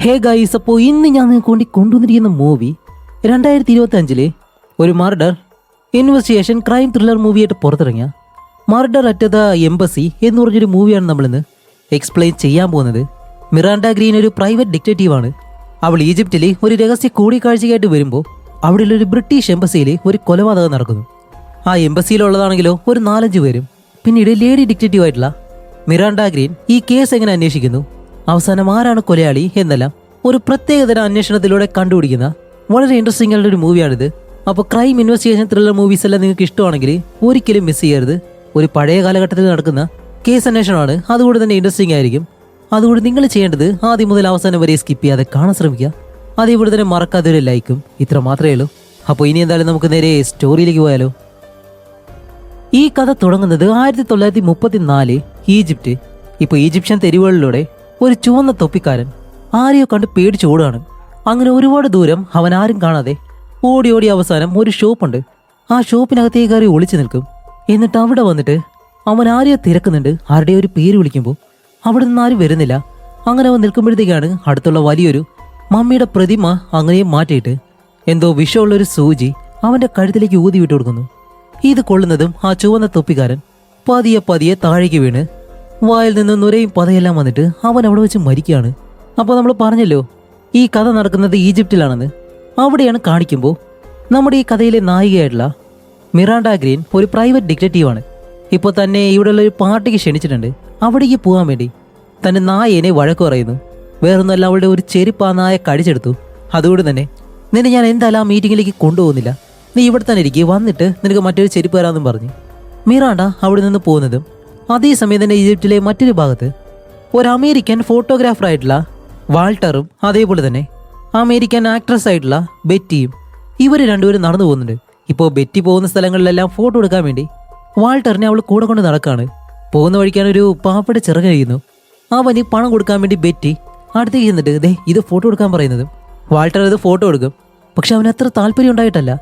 Hey guys, അപ്പോൾ ഇന്ന് ഞാൻ നിങ്ങൾക്ക് വേണ്ടി കൊണ്ടുവന്നിരിക്കുന്ന മൂവി 2025 ഒരു മർഡർ ഇൻവെസ്റ്റിഗേഷൻ ക്രൈം ത്രില്ലർ മൂവിയായിട്ട് പുറത്തിറങ്ങിയ മർഡർ അറ്റ് ദ എംബസി എന്ന് പറഞ്ഞൊരു മൂവിയാണ് നമ്മളിന്ന് എക്സ്പ്ലെയിൻ ചെയ്യാൻ പോകുന്നത്. മിറാണ്ട ഗ്രീൻ ഒരു പ്രൈവറ്റ് ഡിറ്റക്റ്റീവാണ്. അവൾ ഈജിപ്തിൽ ഒരു രഹസ്യ കൂടിക്കാഴ്ചയായിട്ട് വരുമ്പോൾ അവിടെയുള്ള ഒരു ബ്രിട്ടീഷ് എംബസിയിൽ ഒരു കൊലപാതകം നടക്കുന്നു. ആ എംബസിയിലുള്ളതാണെങ്കിലോ ഒരു 4-5 പേരും. പിന്നീട് ലേഡി ഡിറ്റക്റ്റീവായിട്ടുള്ള മിറാണ്ട ഗ്രീൻ ഈ കേസ് എങ്ങനെ അന്വേഷിക്കുന്നു, അവസാനം ആരാണ് കൊലയാളി എന്നെല്ലാം ഒരു പ്രത്യേകതരം അന്വേഷണത്തിലൂടെ കണ്ടുപിടിക്കുന്ന വളരെ ഇൻട്രസ്റ്റിംഗ് ആയിട്ടുള്ള ഒരു മൂവിയാണിത്. അപ്പോൾ ക്രൈം ഇൻവെസ്റ്റിഗേഷൻ ത്രില്ലർ മൂവീസ് എല്ലാം നിങ്ങൾക്ക് ഇഷ്ടമാണെങ്കിൽ ഒരിക്കലും മിസ് ചെയ്യരുത്. ഒരു പഴയ കാലഘട്ടത്തിൽ നടക്കുന്ന കേസ് അന്വേഷണമാണ്, അതുകൊണ്ട് തന്നെ ഇൻട്രസ്റ്റിംഗ് ആയിരിക്കും. അതുകൊണ്ട് നിങ്ങൾ ചെയ്യേണ്ടത് ആദ്യം മുതൽ അവസാനം വരെ സ്കിപ്പ് ചെയ്യാതെ കാണാൻ ശ്രമിക്കുക. അതേപോലെ തന്നെ മറക്കാതെ ഒരു ലൈക്കും. ഇത്ര മാത്രമേ ഉള്ളൂ. അപ്പോൾ ഇനി എന്തായാലും നമുക്ക് നേരെ സ്റ്റോറിയിലേക്ക് പോയാലോ. ഈ കഥ തുടങ്ങുന്നത് 1934 ഈജിപ്റ്റ്. ഇപ്പോൾ ഈജിപ്ഷ്യൻ തെരുവുകളിലൂടെ ഒരു ചുവന്ന തൊപ്പിക്കാരൻ ആരെയോ കണ്ട് പേടിച്ചോടുകയാണ്. അങ്ങനെ ഒരുപാട് ദൂരം അവൻ ആരും കാണാതെ ഓടി ഓടി അവസാനം ഒരു ഷോപ്പുണ്ട്. ആ ഷോപ്പിനകത്തേക്ക് കയറി ഒളിച്ചു നിൽക്കും. എന്നിട്ട് അവിടെ വന്നിട്ട് അവൻ ആരെയോ തിരക്കുന്നുണ്ട്. ആരുടെ ഒരു പേര് വിളിക്കുമ്പോൾ അവിടെ നിന്ന് ആരും വരുന്നില്ല. അങ്ങനെ അവൻ നിൽക്കുമ്പോഴത്തേക്കാണ് അടുത്തുള്ള വലിയൊരു മമ്മിയുടെ പ്രതിമ അങ്ങനെയും മാറ്റിയിട്ട് എന്തോ വിഷമുള്ളൊരു സൂചി അവൻ്റെ കഴുത്തിലേക്ക് ഊതി വിട്ടു കൊടുക്കുന്നു. ഇത് കൊള്ളുന്നതും ആ ചുവന്ന തൊപ്പിക്കാരൻ പതിയെ പതിയെ താഴേക്ക് വീണ് വായിൽ നിന്ന് നുരയും പതയെല്ലാം വന്നിട്ട് അവൻ അവിടെ വെച്ച് മരിക്കുകയാണ്. അപ്പോൾ നമ്മൾ പറഞ്ഞല്ലോ ഈ കഥ നടക്കുന്നത് ഈജിപ്തിലാണെന്ന്. അവിടെയാണ് കാണിക്കുമ്പോൾ നമ്മുടെ ഈ കഥയിലെ നായികയായിട്ടുള്ള മിറാണ്ട ഗ്രീൻ ഒരു പ്രൈവറ്റ് ഡിറ്റക്റ്റീവാണ്. ഇപ്പോൾ തന്നെ ഇവിടെയുള്ള ഒരു പാർട്ടിക്ക് ക്ഷണിച്ചിട്ടുണ്ട്. അവിടേക്ക് പോകാൻ വേണ്ടി തൻ്റെ നായേനെ വഴക്ക് പറയുന്നു. വേറൊന്നുമല്ല, അവളുടെ ഒരു ചെരുപ്പ് ആ നായ കടിച്ചെടുത്തു. അതുകൊണ്ട് തന്നെ നിന്നെ ഞാൻ എന്തായാലും ആ മീറ്റിങ്ങിലേക്ക് കൊണ്ടുപോകുന്നില്ല, നീ ഇവിടെ തന്നെ ഇരിക്കുക, വന്നിട്ട് നിനക്ക് മറ്റൊരു ചെരുപ്പ് തരാമെന്നും പറഞ്ഞു മിറാണ്ട അവിടെ നിന്ന് പോകുന്നതും അതേസമയം തന്നെ ഈജിപ്തിലെ മറ്റൊരു ഭാഗത്ത് ഒരു അമേരിക്കൻ ഫോട്ടോഗ്രാഫറായിട്ടുള്ള വാൾട്ടറും അതേപോലെ തന്നെ അമേരിക്കൻ ആക്ട്രസ് ആയിട്ടുള്ള ബെറ്റിയും ഇവർ രണ്ടുപേരും നടന്നു പോകുന്നുണ്ട്. ഇപ്പോൾ ബെറ്റി പോകുന്ന സ്ഥലങ്ങളിലെല്ലാം ഫോട്ടോ എടുക്കാൻ വേണ്ടി വാൾട്ടറിനെ അവൾ കൂടെ കൊണ്ട് നടക്കാണ്. പോകുന്ന വഴിക്കാൻ ഒരു പാപ്പയുടെ ചിറക് കഴിയുന്നു. അവന് പണം കൊടുക്കാൻ വേണ്ടി ബെറ്റി അടുത്തേക്ക് ചെന്നിട്ട് ദേ ഇത് ഫോട്ടോ എടുക്കാൻ പറയുന്നതും വാൾട്ടർ ഇത് ഫോട്ടോ എടുക്കും. പക്ഷെ അവന് അത്ര താല്പര്യം ഉണ്ടായിട്ടല്ല.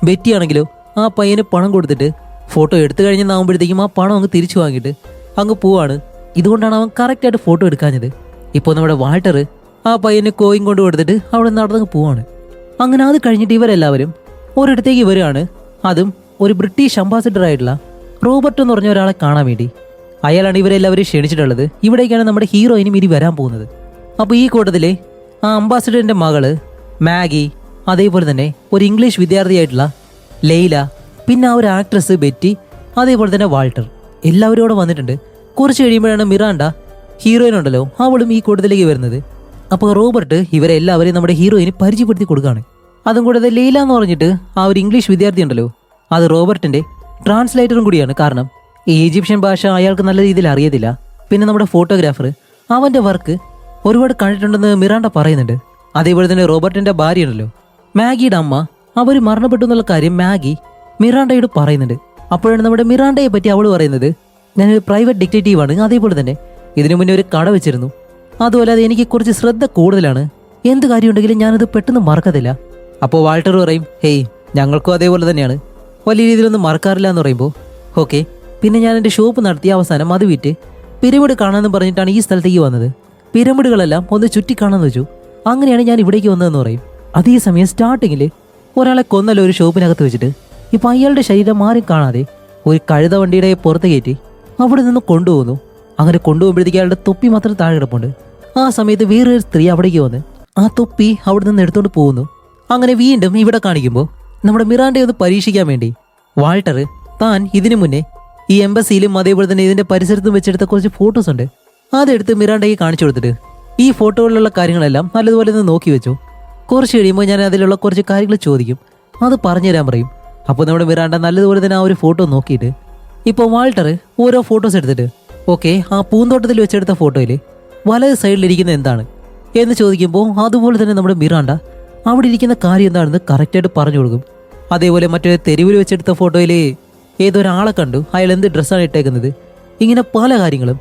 ബെറ്റിയാണെങ്കിലോ ആ പയ്യന് പണം കൊടുത്തിട്ട് ഫോട്ടോ എടുത്തു കഴിഞ്ഞാകുമ്പോഴത്തേക്കും ആ പണം അങ്ങ് തിരിച്ചു വാങ്ങിയിട്ട് അങ്ങ് പോവാണ്. ഇതുകൊണ്ടാണ് അവൻ കറക്റ്റായിട്ട് ഫോട്ടോ എടുക്കാഞ്ഞത്. ഇപ്പോൾ നമ്മുടെ വാൾട്ടർ ആ പയ്യന് കോയിൻ കൊണ്ട് കൊടുത്തിട്ട് അവിടെ നടന്നങ്ങ് പോവാണ്. അങ്ങനെ അത് കഴിഞ്ഞിട്ട് ഇവരെല്ലാവരും ഒരിടത്തേക്ക് വരികയാണ്. അതും ഒരു ബ്രിട്ടീഷ് അംബാസിഡർ ആയിട്ടുള്ള റോബർട്ട് എന്ന് പറഞ്ഞ ഒരാളെ കാണാൻ വേണ്ടി. അയാളാണ് ഇവരെല്ലാവരും ക്ഷണിച്ചിട്ടുള്ളത്. ഇവിടേക്കാണ് നമ്മുടെ ഹീറോയിനും ഇനി വരാൻ പോകുന്നത്. അപ്പോൾ ഈ കൂട്ടത്തിലെ ആ അംബാസിഡറിൻ്റെ മകള് മാഗി, അതേപോലെ തന്നെ ഒരു ഇംഗ്ലീഷ് വിദ്യാർത്ഥിയായിട്ടുള്ള ലൈല, പിന്നെ ആ ഒരു ആക്ട്രസ് ബെറ്റി, അതേപോലെ തന്നെ വാൾട്ടർ എല്ലാവരും കൂടെ വന്നിട്ടുണ്ട്. കുറച്ച് കഴിയുമ്പോഴാണ് മിറാണ്ട ഹീറോയിനുണ്ടല്ലോ അവളും ഈ കൂട്ടത്തിലേക്ക് വരുന്നത്. അപ്പോൾ റോബർട്ട് ഇവരെ എല്ലാവരെയും നമ്മുടെ ഹീറോയിന് പരിചയപ്പെടുത്തി കൊടുക്കുകയാണ്. അതും കൂടാതെ ലൈല എന്ന് പറഞ്ഞിട്ട് ആ ഒരു ഇംഗ്ലീഷ് വിദ്യാർത്ഥി ഉണ്ടല്ലോ, അത് റോബർട്ടിൻ്റെ ട്രാൻസ്ലേറ്ററും കൂടിയാണ്. കാരണം ഈ ഈജിപ്ഷ്യൻ ഭാഷ അയാൾക്ക് നല്ല രീതിയിൽ അറിയത്തില്ല. പിന്നെ നമ്മുടെ ഫോട്ടോഗ്രാഫർ അവൻ്റെ വർക്ക് ഒരുപാട് കണ്ടിട്ടുണ്ടെന്ന് മിറാണ്ട പറയുന്നുണ്ട്. അതേപോലെ തന്നെ റോബർട്ടിൻ്റെ ഭാര്യ ഉണ്ടല്ലോ മാഗിയുടെ അമ്മ, അവർ മരണപ്പെട്ടു എന്നുള്ള കാര്യം മാഗി മിറാണ്ടയോട് പറയുന്നുണ്ട്. അപ്പോഴാണ് നമ്മുടെ മിറാണ്ടയെ പറ്റി അവൾ പറയുന്നത്, ഞാനൊരു പ്രൈവറ്റ് ഡിറ്റക്റ്റീവാണ്, അതേപോലെ തന്നെ ഇതിനു മുന്നേ ഒരു കട വെച്ചിരുന്നു, അതുപോലെ അത് എനിക്ക് കുറച്ച് ശ്രദ്ധ കൂടുതലാണ്, എന്ത് കാര്യമുണ്ടെങ്കിലും ഞാനത് പെട്ടെന്ന് മറക്കത്തില്ല. അപ്പോൾ വാൾട്ടർ പറയും, ഹേയ് ഞങ്ങൾക്കും അതേപോലെ തന്നെയാണ്, വലിയ രീതിയിലൊന്നും മറക്കാറില്ല എന്ന് പറയുമ്പോൾ ഓക്കെ, പിന്നെ ഞാൻ എൻ്റെ ഷോപ്പ് നടത്തി അവസാനം അത് വിറ്റ് പിരമിഡ് കാണാമെന്ന് പറഞ്ഞിട്ടാണ് ഈ സ്ഥലത്തേക്ക് വന്നത്. പിരമിഡുകളെല്ലാം ഒന്ന് ചുറ്റി കാണാമെന്ന് വെച്ചു, അങ്ങനെയാണ് ഞാൻ ഇവിടേക്ക് വന്നതെന്ന് പറയും. അതേസമയം സ്റ്റാർട്ടിങ്ങിൽ ഒരാളെ കൊന്നല്ലോ ഒരു ഷോപ്പിനകത്ത് വെച്ചിട്ട്. ഇപ്പം അയാളുടെ ശരീരം ആരും കാണാതെ ഒരു കഴുത വണ്ടിയുടെ പുറത്ത് കയറ്റി അവിടെ നിന്ന് കൊണ്ടുപോകുന്നു. അങ്ങനെ കൊണ്ടുപോകുമ്പോഴത്തേക്ക് അയാളുടെ തൊപ്പി മാത്രം താഴെ കിടപ്പുണ്ട്. ആ സമയത്ത് വേറൊരു സ്ത്രീ അവിടേക്ക് വന്ന് ആ തൊപ്പി അവിടെ നിന്ന് എടുത്തുകൊണ്ട് പോകുന്നു. അങ്ങനെ വീണ്ടും ഇവിടെ കാണിക്കുമ്പോൾ നമ്മുടെ മിറാണ്ടയെ ഒന്ന് പരീക്ഷിക്കാൻ വേണ്ടി വാൾട്ടർ താൻ ഇതിനു മുന്നേ ഈ എംബസിയിലും അതേപോലെ തന്നെ ഇതിൻ്റെ പരിസരത്തും വെച്ചെടുത്ത കുറച്ച് ഫോട്ടോസ് ഉണ്ട്, അതെടുത്ത് മിറാണ്ടയ്ക്ക് കാണിച്ചു കൊടുത്തിട്ട് ഈ ഫോട്ടോകളിലുള്ള കാര്യങ്ങളെല്ലാം നല്ലതുപോലെ ഒന്ന് നോക്കി വെച്ചു. കുറച്ച് കഴിയുമ്പോൾ ഞാൻ അതിലുള്ള കുറച്ച് കാര്യങ്ങൾ ചോദിക്കും, അത് പറഞ്ഞുതരാൻ പറയും. അപ്പോൾ നമ്മുടെ മിറാണ്ട നല്ലതുപോലെ തന്നെ ആ ഒരു ഫോട്ടോ നോക്കിയിട്ട് ഇപ്പോൾ വാൾട്ടർ ഓരോ ഫോട്ടോസ് എടുത്തിട്ട് ഓക്കെ ആ പൂന്തോട്ടത്തിൽ വെച്ചെടുത്ത ഫോട്ടോയിൽ വലത് സൈഡിലിരിക്കുന്ന എന്താണ് എന്ന് ചോദിക്കുമ്പോൾ അതുപോലെ തന്നെ നമ്മുടെ മിറാണ്ട അവിടെ ഇരിക്കുന്ന കാര്യം എന്താണെന്ന് കറക്റ്റായിട്ട് പറഞ്ഞു കൊടുക്കും. അതേപോലെ മറ്റൊരു തെരുവിൽ വെച്ചെടുത്ത ഫോട്ടോയിൽ ഏതൊരാളെ കണ്ടു, അയാൾ എന്ത് ഡ്രസ്സാണ് ഇട്ടേക്കുന്നത്, ഇങ്ങനെ പല കാര്യങ്ങളും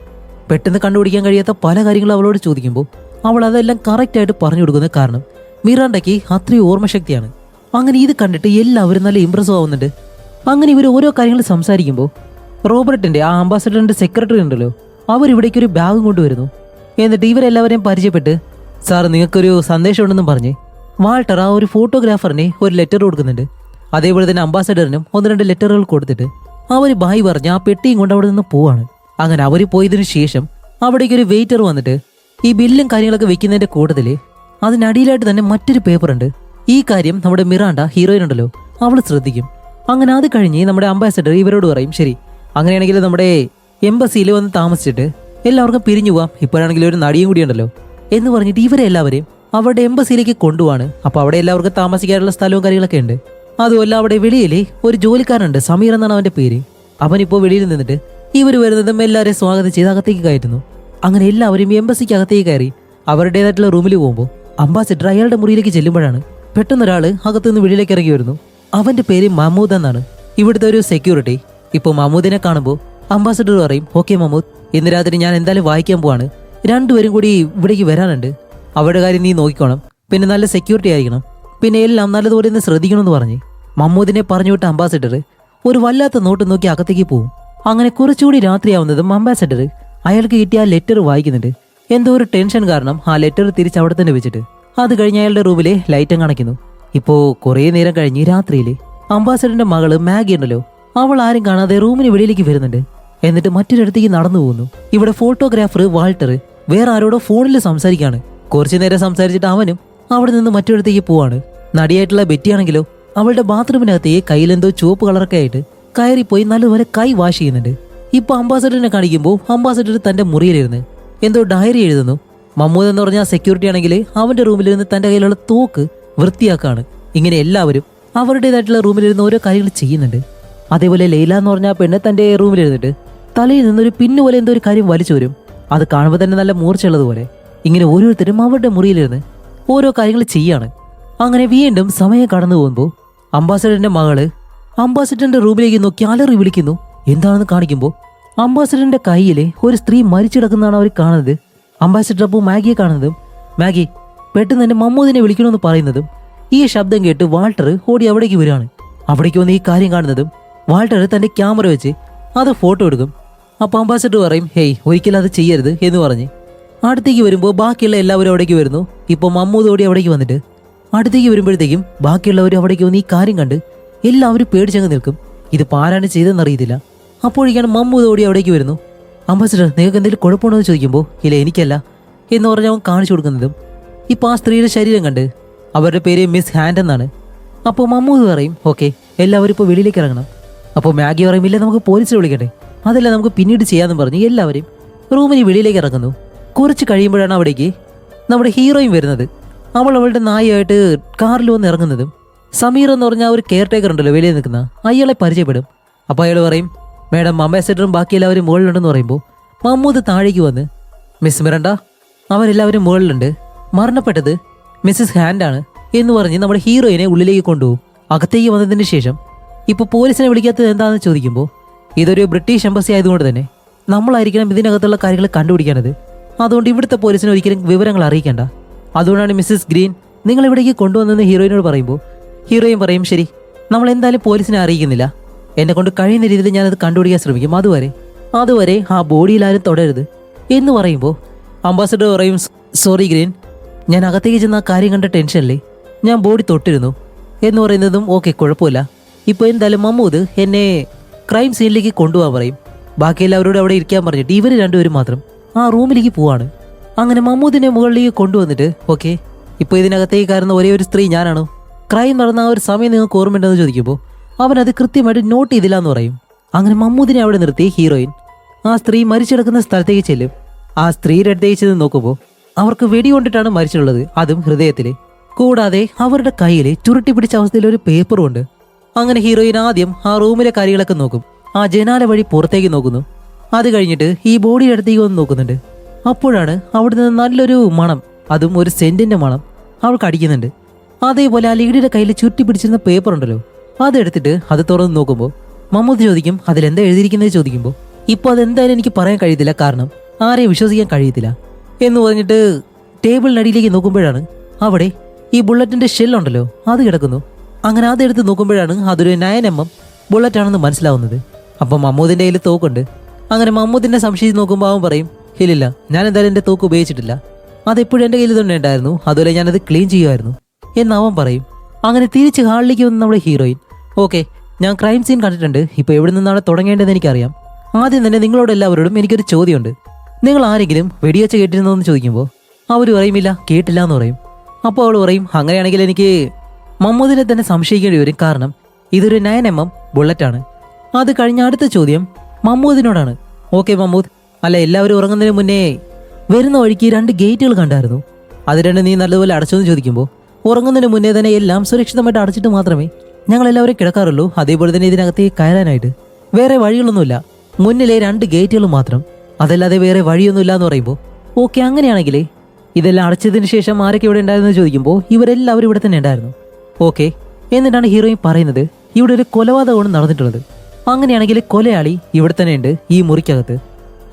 പെട്ടെന്ന് കണ്ടുപിടിക്കാൻ കഴിയാത്ത പല കാര്യങ്ങളും അവളോട് ചോദിക്കുമ്പോൾ അവൾ അതെല്ലാം കറക്റ്റായിട്ട് പറഞ്ഞു കൊടുക്കുന്നത്. കാരണം മിറാണ്ടയ്ക്ക് അത്രയും ഓർമ്മശക്തിയാണ്. അങ്ങനെ ഇത് കണ്ടിട്ട് എല്ലാവരും നല്ല ഇമ്പ്രസ് ആവുന്നുണ്ട്. അങ്ങനെ ഇവർ ഓരോ കാര്യങ്ങൾ സംസാരിക്കുമ്പോൾ റോബർട്ടിൻ്റെ ആ അംബാസഡറിൻ്റെ സെക്രട്ടറി ഉണ്ടല്ലോ, അവരിവിടേക്ക് ഒരു ബാഗും കൊണ്ടുവരുന്നു. എന്നിട്ട് ഇവരെല്ലാവരെയും പരിചയപ്പെട്ട് സാർ നിങ്ങൾക്കൊരു സന്ദേശം ഉണ്ടെന്നും പറഞ്ഞ് വാൾട്ടർ ആ ഒരു ഫോട്ടോഗ്രാഫറിനെ ഒരു ലെറ്റർ കൊടുക്കുന്നുണ്ട്. അതേപോലെ തന്നെ അംബാസഡറിനും 1-2 ലെറ്ററുകൾ കൊടുത്തിട്ട് അവർ ബായ് പറഞ്ഞ് ആ പെട്ടിയും കൊണ്ട് അവിടെ നിന്ന് പോവാണ്. അങ്ങനെ അവർ പോയതിനു ശേഷം അവിടേക്ക് ഒരു വെയിറ്റർ വന്നിട്ട് ഈ ബില്ലും കാര്യങ്ങളൊക്കെ വെക്കുന്നതിന്റെ കൂട്ടത്തിൽ അതിനടിയിലായിട്ട് തന്നെ മറ്റൊരു പേപ്പർ ഉണ്ട്. ഈ കാര്യം നമ്മുടെ മിറാണ്ട ഹീറോയിൻ ഉണ്ടല്ലോ, അവൾ ശ്രദ്ധിക്കും. അങ്ങനെ അത് കഴിഞ്ഞ് നമ്മുടെ അംബാസഡർ ഇവരോട് പറയും, ശരി അങ്ങനെയാണെങ്കിൽ നമ്മുടെ എംബസിയിൽ വന്ന് താമസിച്ചിട്ട് എല്ലാവർക്കും പിരിഞ്ഞു പോവാം, ഇപ്പോഴാണെങ്കിൽ ഒരു നടിയും കൂടി ഉണ്ടല്ലോ എന്ന് പറഞ്ഞിട്ട് ഇവരെ എല്ലാവരെയും അവരുടെ എംബസിയിലേക്ക് കൊണ്ടുപോവാണ്. അപ്പോൾ അവിടെ എല്ലാവർക്കും താമസിക്കാനുള്ള സ്ഥലവും കാര്യങ്ങളൊക്കെ ഉണ്ട്. അതുമല്ല അവിടെ വെളിയിൽ ഒരു ജോലിക്കാരനുണ്ട്, സമീർ എന്നാണ് അവന്റെ പേര്. അവനിപ്പോൾ വെളിയിൽ നിന്നിട്ട് ഇവർ വരുന്നതും എല്ലാവരെയും സ്വാഗതം ചെയ്ത് അകത്തേക്ക് കയറ്റുന്നു. അങ്ങനെ എല്ലാവരും എംബസിക്ക് അകത്തേക്ക് കയറി അവരുടേതായിട്ടുള്ള റൂമിൽ പോകുമ്പോൾ അംബാസിഡർ അയാളുടെ മുറിയിലേക്ക് ചെല്ലുമ്പോഴാണ് പെട്ടെന്നൊരാൾ അകത്തുനിന്ന് വെളിയിലേക്ക് ഇറങ്ങി വരുന്നു. അവന്റെ പേര് മഹമ്മൂദ് എന്നാണ്, ഇവിടുത്തെ ഒരു സെക്യൂരിറ്റി. ഇപ്പോൾ മഹമ്മൂദിനെ കാണുമ്പോൾ അംബാസിഡർ പറയും, ഓക്കെ മഹമ്മൂദ്, ഇന്ന് രാത്രി ഞാൻ എന്തായാലും വായിക്കാൻ പോവാണ്, രണ്ടുപേരും കൂടി ഇവിടേക്ക് വരാനുണ്ട്, അവരുടെ കാര്യം നീ നോക്കിക്കോണം, പിന്നെ നല്ല സെക്യൂരിറ്റി ആയിരിക്കണം, പിന്നെ എല്ലാം നല്ലതുപോലെ ഒന്ന് ശ്രദ്ധിക്കണമെന്ന് പറഞ്ഞ് മഹമ്മൂദിനെ പറഞ്ഞു വിട്ട അംബാസിഡർ ഒരു വല്ലാത്ത നോട്ട് നോക്കി അകത്തേക്ക് പോകും. അങ്ങനെ കുറച്ചുകൂടി രാത്രിയാവുന്നതും അംബാസിഡർ അയാൾക്ക് കിട്ടിയ ആ ലെറ്റർ വായിക്കുന്നുണ്ട്. എന്തോ ഒരു ടെൻഷൻ കാരണം ആ ലെറ്റർ തിരിച്ച് അവിടെ തന്നെ വെച്ചിട്ട് അത് കഴിഞ്ഞ് അയാളുടെ റൂമിലെ ലൈറ്റും കാണിക്കുന്നു. ഇപ്പോൾ കുറേ നേരം കഴിഞ്ഞ് രാത്രിയിൽ അംബാസിഡറിന്റെ മകള് മാഗി ഉണ്ടല്ലോ, അവൾ ആരും കാണാതെ റൂമിന് വെളിയിലേക്ക് വരുന്നുണ്ട്. എന്നിട്ട് മറ്റൊരിടത്തേക്ക് നടന്നു പോകുന്നു. ഇവിടെ ഫോട്ടോഗ്രാഫർ വാൾട്ടർ വേറെ ആരോടോ ഫോണിൽ സംസാരിക്കാണ്. കുറച്ചു നേരം സംസാരിച്ചിട്ട് അവനും അവിടെ നിന്ന് മറ്റൊരിടത്തേക്ക് പോവാണ്. നടിയായിട്ടുള്ള ബെറ്റിയാണെങ്കിലോ അവളുടെ ബാത്റൂമിനകത്തേക്ക് കയ്യിലെന്തോ ചുവപ്പ് കളറൊക്കെ ആയിട്ട് കയറിപ്പോയി നല്ലതുപോലെ കൈ വാഷ് ചെയ്യുന്നുണ്ട്. ഇപ്പൊ അംബാസഡറിനെ കാണിക്കുമ്പോൾ അംബാസഡർ തന്റെ മുറിയിലിരുന്ന് എന്തോ ഡയറി എഴുതുന്നു. മമ്മൂദ് എന്ന് പറഞ്ഞ സെക്യൂരിറ്റി ആണെങ്കിൽ അവന്റെ റൂമിലിരുന്ന് തന്റെ കയ്യിലുള്ള തോക്ക് വൃത്തിയാക്കാണ്. ഇങ്ങനെ എല്ലാവരും അവരുടേതായിട്ടുള്ള റൂമിലിരുന്ന് ഓരോ കാര്യങ്ങൾ ചെയ്യുന്നുണ്ട്. അതേപോലെ ലൈല എന്ന് പറഞ്ഞ പെണ്ണ് തന്റെ റൂമിലിരുന്നിട്ട് തലയിൽ നിന്നൊരു പിന്നുപോലെ എന്തോ ഒരു കാര്യം വലിച്ചു വരും. അത് കാണുമ്പോൾ തന്നെ നല്ല മൂർച്ചയുള്ളതുപോലെ. ഇങ്ങനെ ഓരോരുത്തരും അവരുടെ മുറിയിലിരുന്ന് ഓരോ കാര്യങ്ങൾ ചെയ്യാണ്. അങ്ങനെ വീണ്ടും സമയം കടന്നു പോകുമ്പോൾ അംബാസഡറിന്റെ മകള് അംബാസഡറിന്റെ റൂമിലേക്ക് നോക്കി അലറി വിളിക്കുന്നു. എന്താണെന്ന് കാണിക്കുമ്പോൾ അംബാസഡറിന്റെ കയ്യിലെ ഒരു സ്ത്രീ മരിച്ചിടക്കുന്നതാണ് അവർ കാണുന്നത്. അംബാസഡർ അപ്പോൾ മാഗിയെ കാണുന്നതും മാഗി പെട്ടെന്ന് തന്നെ മമ്മൂദിനെ വിളിക്കണമെന്ന് പറയുന്നതും ഈ ശബ്ദം കേട്ട് വാൾട്ടർ ഓടി അവിടേക്ക് വരികയാണ്. അവിടേക്ക് വന്ന് ഈ കാര്യം കാണുന്നതും വാൾട്ടർ തന്റെ ക്യാമറ വെച്ച് അത് ഫോട്ടോ എടുക്കും. അപ്പോൾ അംബാസഡർ പറയും, ഹേയ് ഒരിക്കലും അത് ചെയ്യരുത് എന്ന് പറഞ്ഞ് അടുത്തേക്ക് വരുമ്പോൾ ബാക്കിയുള്ള എല്ലാവരും അവിടേക്ക് വരുന്നു. ഇപ്പോൾ മമ്മൂദ് ഓടി അവിടേക്ക് വന്നിട്ട് അടുത്തേക്ക് വരുമ്പോഴത്തേക്കും ബാക്കിയുള്ളവർ അവിടേക്ക് വന്ന് ഈ കാര്യം കണ്ട് എല്ലാവരും പേടിച്ചങ്ങ് നിൽക്കും. ഇത് ആരാണ് ചെയ്തെന്നറിയത്തില്ല. അപ്പോഴേക്കാണ് മമ്മൂദ് ഓടി അവിടേക്ക് വരുന്നു. അംബാസഡർ നിങ്ങൾക്ക് എന്തെങ്കിലും കുഴപ്പമുണ്ടോ എന്ന് ചോദിക്കുമ്പോൾ ഇല്ല എനിക്കല്ല എന്ന് പറഞ്ഞ് അവൻ കാണിച്ചു കൊടുക്കുന്നതും ഇപ്പോൾ ആ സ്ത്രീയുടെ ശരീരം കണ്ട് അവരുടെ പേര് മിസ് ഹാൻഡ് എന്നാണ്. അപ്പോൾ മമ്മൂദ് പറയും, ഓക്കെ എല്ലാവരും ഇപ്പോൾ വെളിയിലേക്ക് ഇറങ്ങണം. അപ്പോൾ മാഗി പറയും, ഇല്ല നമുക്ക് പോലീസിനെ വിളിക്കട്ടെ, അതല്ല നമുക്ക് പിന്നീട് ചെയ്യാമെന്ന് പറഞ്ഞ് എല്ലാവരും റൂമിന് വെളിയിലേക്ക് ഇറങ്ങുന്നു. കുറച്ച് കഴിയുമ്പോഴാണ് അവിടേക്ക് നമ്മുടെ ഹീറോയും വരുന്നത്. അവൾ അവളുടെ നായയായിട്ട് കാറിൽ വന്ന് ഇറങ്ങുന്നതും സമീർ എന്ന് പറഞ്ഞ ഒരു കെയർ ടേക്കർ ഉണ്ടല്ലോ വെളിയിൽ നിൽക്കുന്ന അയാളെ പരിചയപ്പെടും. അപ്പോൾ അയാൾ പറയും, മേഡം അംബാസഡറും ബാക്കി എല്ലാവരും മുകളിലുണ്ടെന്ന് പറയുമ്പോൾ മമ്മൂദ് താഴേക്ക് വന്ന്, മിസ് മിറണ്ട അവരെല്ലാവരും മുകളിലുണ്ട്, മരണപ്പെട്ടത് മിസ്സസ് ഹാൻഡാണ് എന്ന് പറഞ്ഞ് നമ്മുടെ ഹീറോയിനെ ഉള്ളിലേക്ക് കൊണ്ടുപോകും. അകത്തേക്ക് വന്നതിന് ശേഷം ഇപ്പോൾ പോലീസിനെ വിളിക്കാത്തത് എന്താണെന്ന് ചോദിക്കുമ്പോൾ ഇതൊരു ബ്രിട്ടീഷ് എംബസി ആയതുകൊണ്ട് തന്നെ നമ്മളായിരിക്കണം ഇതിനകത്തുള്ള കാര്യങ്ങൾ കണ്ടുപിടിക്കേണ്ടത്. അതുകൊണ്ട് ഇവിടുത്തെ പോലീസിനെ ഒരിക്കലും വിവരങ്ങൾ അറിയിക്കേണ്ട. അതുകൊണ്ടാണ് മിസ്സസ് ഗ്രീൻ നിങ്ങൾ ഇവിടേക്ക് കൊണ്ടുവന്നെന്ന് ഹീറോയിനോട് പറയുമ്പോൾ ഹീറോയിൻ പറയും, ശരി നമ്മൾ എന്തായാലും പോലീസിനെ അറിയിക്കുന്നില്ല, എന്നെ കൊണ്ട് കഴിയുന്ന രീതിയിൽ ഞാനത് കണ്ടുപിടിക്കാൻ ശ്രമിക്കും, അതുവരെ ആ ബോഡിയിൽ ആരും തൊടരുത് എന്ന് പറയുമ്പോൾ അംബാസഡർ പറയും, സോറി ഗ്രീൻ, ഞാൻ അകത്തേക്ക് ചെന്ന ആ കാര്യം കണ്ട ടെൻഷനില്ലേ ഞാൻ ബോഡി തൊട്ടിരുന്നു എന്ന് പറയുന്നതും ഓക്കെ കുഴപ്പമില്ല. ഇപ്പോൾ എന്തായാലും മമ്മൂദ് എന്നെ ക്രൈം സീനിലേക്ക് കൊണ്ടുപോകാൻ പറയും. ബാക്കി എല്ലാവരോടും അവിടെ ഇരിക്കാൻ പറഞ്ഞിട്ട് ഇവർ രണ്ടുപേരും മാത്രം ആ റൂമിലേക്ക് പോവാണ്. അങ്ങനെ മമ്മൂദിനെ മുകളിലേക്ക് കൊണ്ടുവന്നിട്ട് ഓക്കെ ഇപ്പോൾ ഇതിനകത്തേക്ക് കയറുന്ന ഒരേ ഒരു സ്ത്രീ ഞാനാണോ, ക്രൈം നടന്ന ആ ഒരു സമയം നിങ്ങൾക്ക് ഓർമ്മയുണ്ടെന്ന് ചോദിക്കുമ്പോൾ അവനത് കൃത്യമായിട്ട് നോട്ട് ചെയ്തില്ല എന്ന് പറയും. അങ്ങനെ മമ്മൂദിനെ അവിടെ നിർത്തി ഹീറോയിൻ ആ സ്ത്രീ മരിച്ചെടുക്കുന്ന സ്ഥലത്തേക്ക് ചെല്ലും. ആ സ്ത്രീയുടെ അടുത്തേക്ക് ചെന്ന് നോക്കുമ്പോൾ അവർക്ക് വെടികൊണ്ടിട്ടാണ് മരിച്ചിട്ടുള്ളത്, അതും ഹൃദയത്തിൽ. കൂടാതെ അവരുടെ കയ്യിൽ ചുരുട്ടി പിടിച്ച അവസ്ഥയിൽ ഒരു പേപ്പറും ഉണ്ട്. അങ്ങനെ ഹീറോയിൻ ആദ്യം ആ റൂമിലെ കാര്യങ്ങളൊക്കെ നോക്കും. ആ ജനാല വഴി പുറത്തേക്ക് നോക്കുന്നു. അത് കഴിഞ്ഞിട്ട് ഈ ബോഡിയുടെ അടുത്തേക്ക് വന്ന് നോക്കുന്നുണ്ട്. അപ്പോഴാണ് അവിടെ നിന്ന് നല്ലൊരു മണം, അതും ഒരു സെന്റിന്റെ മണം അവൾക്ക് അടിക്കുന്നുണ്ട്. അതേപോലെ ആ ലേഡിയുടെ കയ്യിൽ ചുരുട്ടി പിടിച്ചിരുന്ന പേപ്പർ ഉണ്ടല്ലോ അതെടുത്തിട്ട് അത് തുറന്ന് നോക്കുമ്പോൾ മമ്മൂദ് ചോദിക്കും, അതിലെന്താ എഴുതിയിരിക്കുന്നത് ചോദിക്കുമ്പോൾ ഇപ്പോൾ അതെന്തായാലും എനിക്ക് പറയാൻ കഴിയത്തില്ല, കാരണം ആരെയും വിശ്വസിക്കാൻ കഴിയത്തില്ല എന്ന് പറഞ്ഞിട്ട് ടേബിളിനടിയിലേക്ക് നോക്കുമ്പോഴാണ് അവിടെ ഈ ബുള്ളറ്റിന്റെ ഷെല്ലുണ്ടല്ലോ അത് കിടക്കുന്നു. അങ്ങനെ അതെടുത്ത് നോക്കുമ്പോഴാണ് അതൊരു 9mm ബുള്ളറ്റാണെന്ന് മനസ്സിലാവുന്നത്. അപ്പം മമ്മൂദിന്റെ കയ്യിൽ തോക്കുണ്ട്. അങ്ങനെ മമ്മൂദിനെ സംശയിച്ച് നോക്കുമ്പോൾ അവൻ പറയും, ഇല്ലില്ല ഞാൻ എന്തായാലും എൻ്റെ തോക്ക് ഉപയോഗിച്ചിട്ടില്ല അതെപ്പോഴും എൻ്റെ കയ്യിൽ തന്നെ ഉണ്ടായിരുന്നു, അതുപോലെ ഞാനത് ക്ലീൻ ചെയ്യുമായിരുന്നു എന്ന് അവൻ പറയും. അങ്ങനെ തിരിച്ച് ഹാളിലേക്ക് വന്ന് നമ്മുടെ ഹീറോയിൻ, ഓക്കെ ഞാൻ ക്രൈം സീൻ കണ്ടിട്ടുണ്ട്, ഇപ്പോൾ എവിടെ നിന്നാണ് തുടങ്ങേണ്ടതെന്ന് എനിക്കറിയാം. ആദ്യം തന്നെ നിങ്ങളോട് എല്ലാവരോടും എനിക്കൊരു ചോദ്യമുണ്ട്. നിങ്ങൾ ആരെങ്കിലും വെടിവെച്ച് കേട്ടിരുന്നോ എന്ന് ചോദിക്കുമ്പോൾ അവർ പറയുമില്ല, കേട്ടില്ല എന്ന് പറയും. അപ്പോൾ അവൾ പറയും, അങ്ങനെയാണെങ്കിൽ എനിക്ക് മമ്മൂദിനെ തന്നെ സംശയിക്കേണ്ടി വരും, കാരണം ഇതൊരു 9mm ബുള്ളറ്റാണ്. അത് കഴിഞ്ഞ അടുത്ത ചോദ്യം മമ്മൂദിനോടാണ്. ഓക്കെ മമ്മൂദ്, അല്ല എല്ലാവരും ഉറങ്ങുന്നതിന് മുന്നേ വരുന്ന വഴിക്ക് 2 ഗേറ്റുകൾ കണ്ടായിരുന്നു, അത് രണ്ടും നീ നല്ലതുപോലെ അടച്ചോന്ന് ചോദിക്കുമ്പോൾ ഉറങ്ങുന്നതിന് മുന്നേ തന്നെ എല്ലാം സുരക്ഷിതമായിട്ട് അടച്ചിട്ട് മാത്രമേ ഞങ്ങളെല്ലാവരും കിടക്കാറുള്ളൂ, അതേപോലെ തന്നെ ഇതിനകത്തേക്ക് കയറാനായിട്ട് വേറെ വഴികളൊന്നുമില്ല, മുന്നിലെ 2 ഗേറ്റുകൾ മാത്രം, അതല്ലാതെ വേറെ വഴിയൊന്നുമില്ല എന്ന് പറയുമ്പോൾ ഓക്കെ അങ്ങനെയാണെങ്കിൽ ഇതെല്ലാം അടച്ചതിന് ശേഷം ആരൊക്കെ ഇവിടെ ഉണ്ടായിരുന്നു ചോദിക്കുമ്പോൾ ഇവരെല്ലാവരും ഇവിടെ തന്നെ ഉണ്ടായിരുന്നു. ഓക്കെ എന്നിട്ടാണ് ഹീറോയിൻ പറയുന്നത്, ഇവിടെ ഒരു കൊലപാതകമാണ് നടന്നിട്ടുള്ളത്, അങ്ങനെയാണെങ്കിൽ കൊലയാളി ഇവിടെ തന്നെ ഉണ്ട് ഈ മുറിക്കകത്ത്.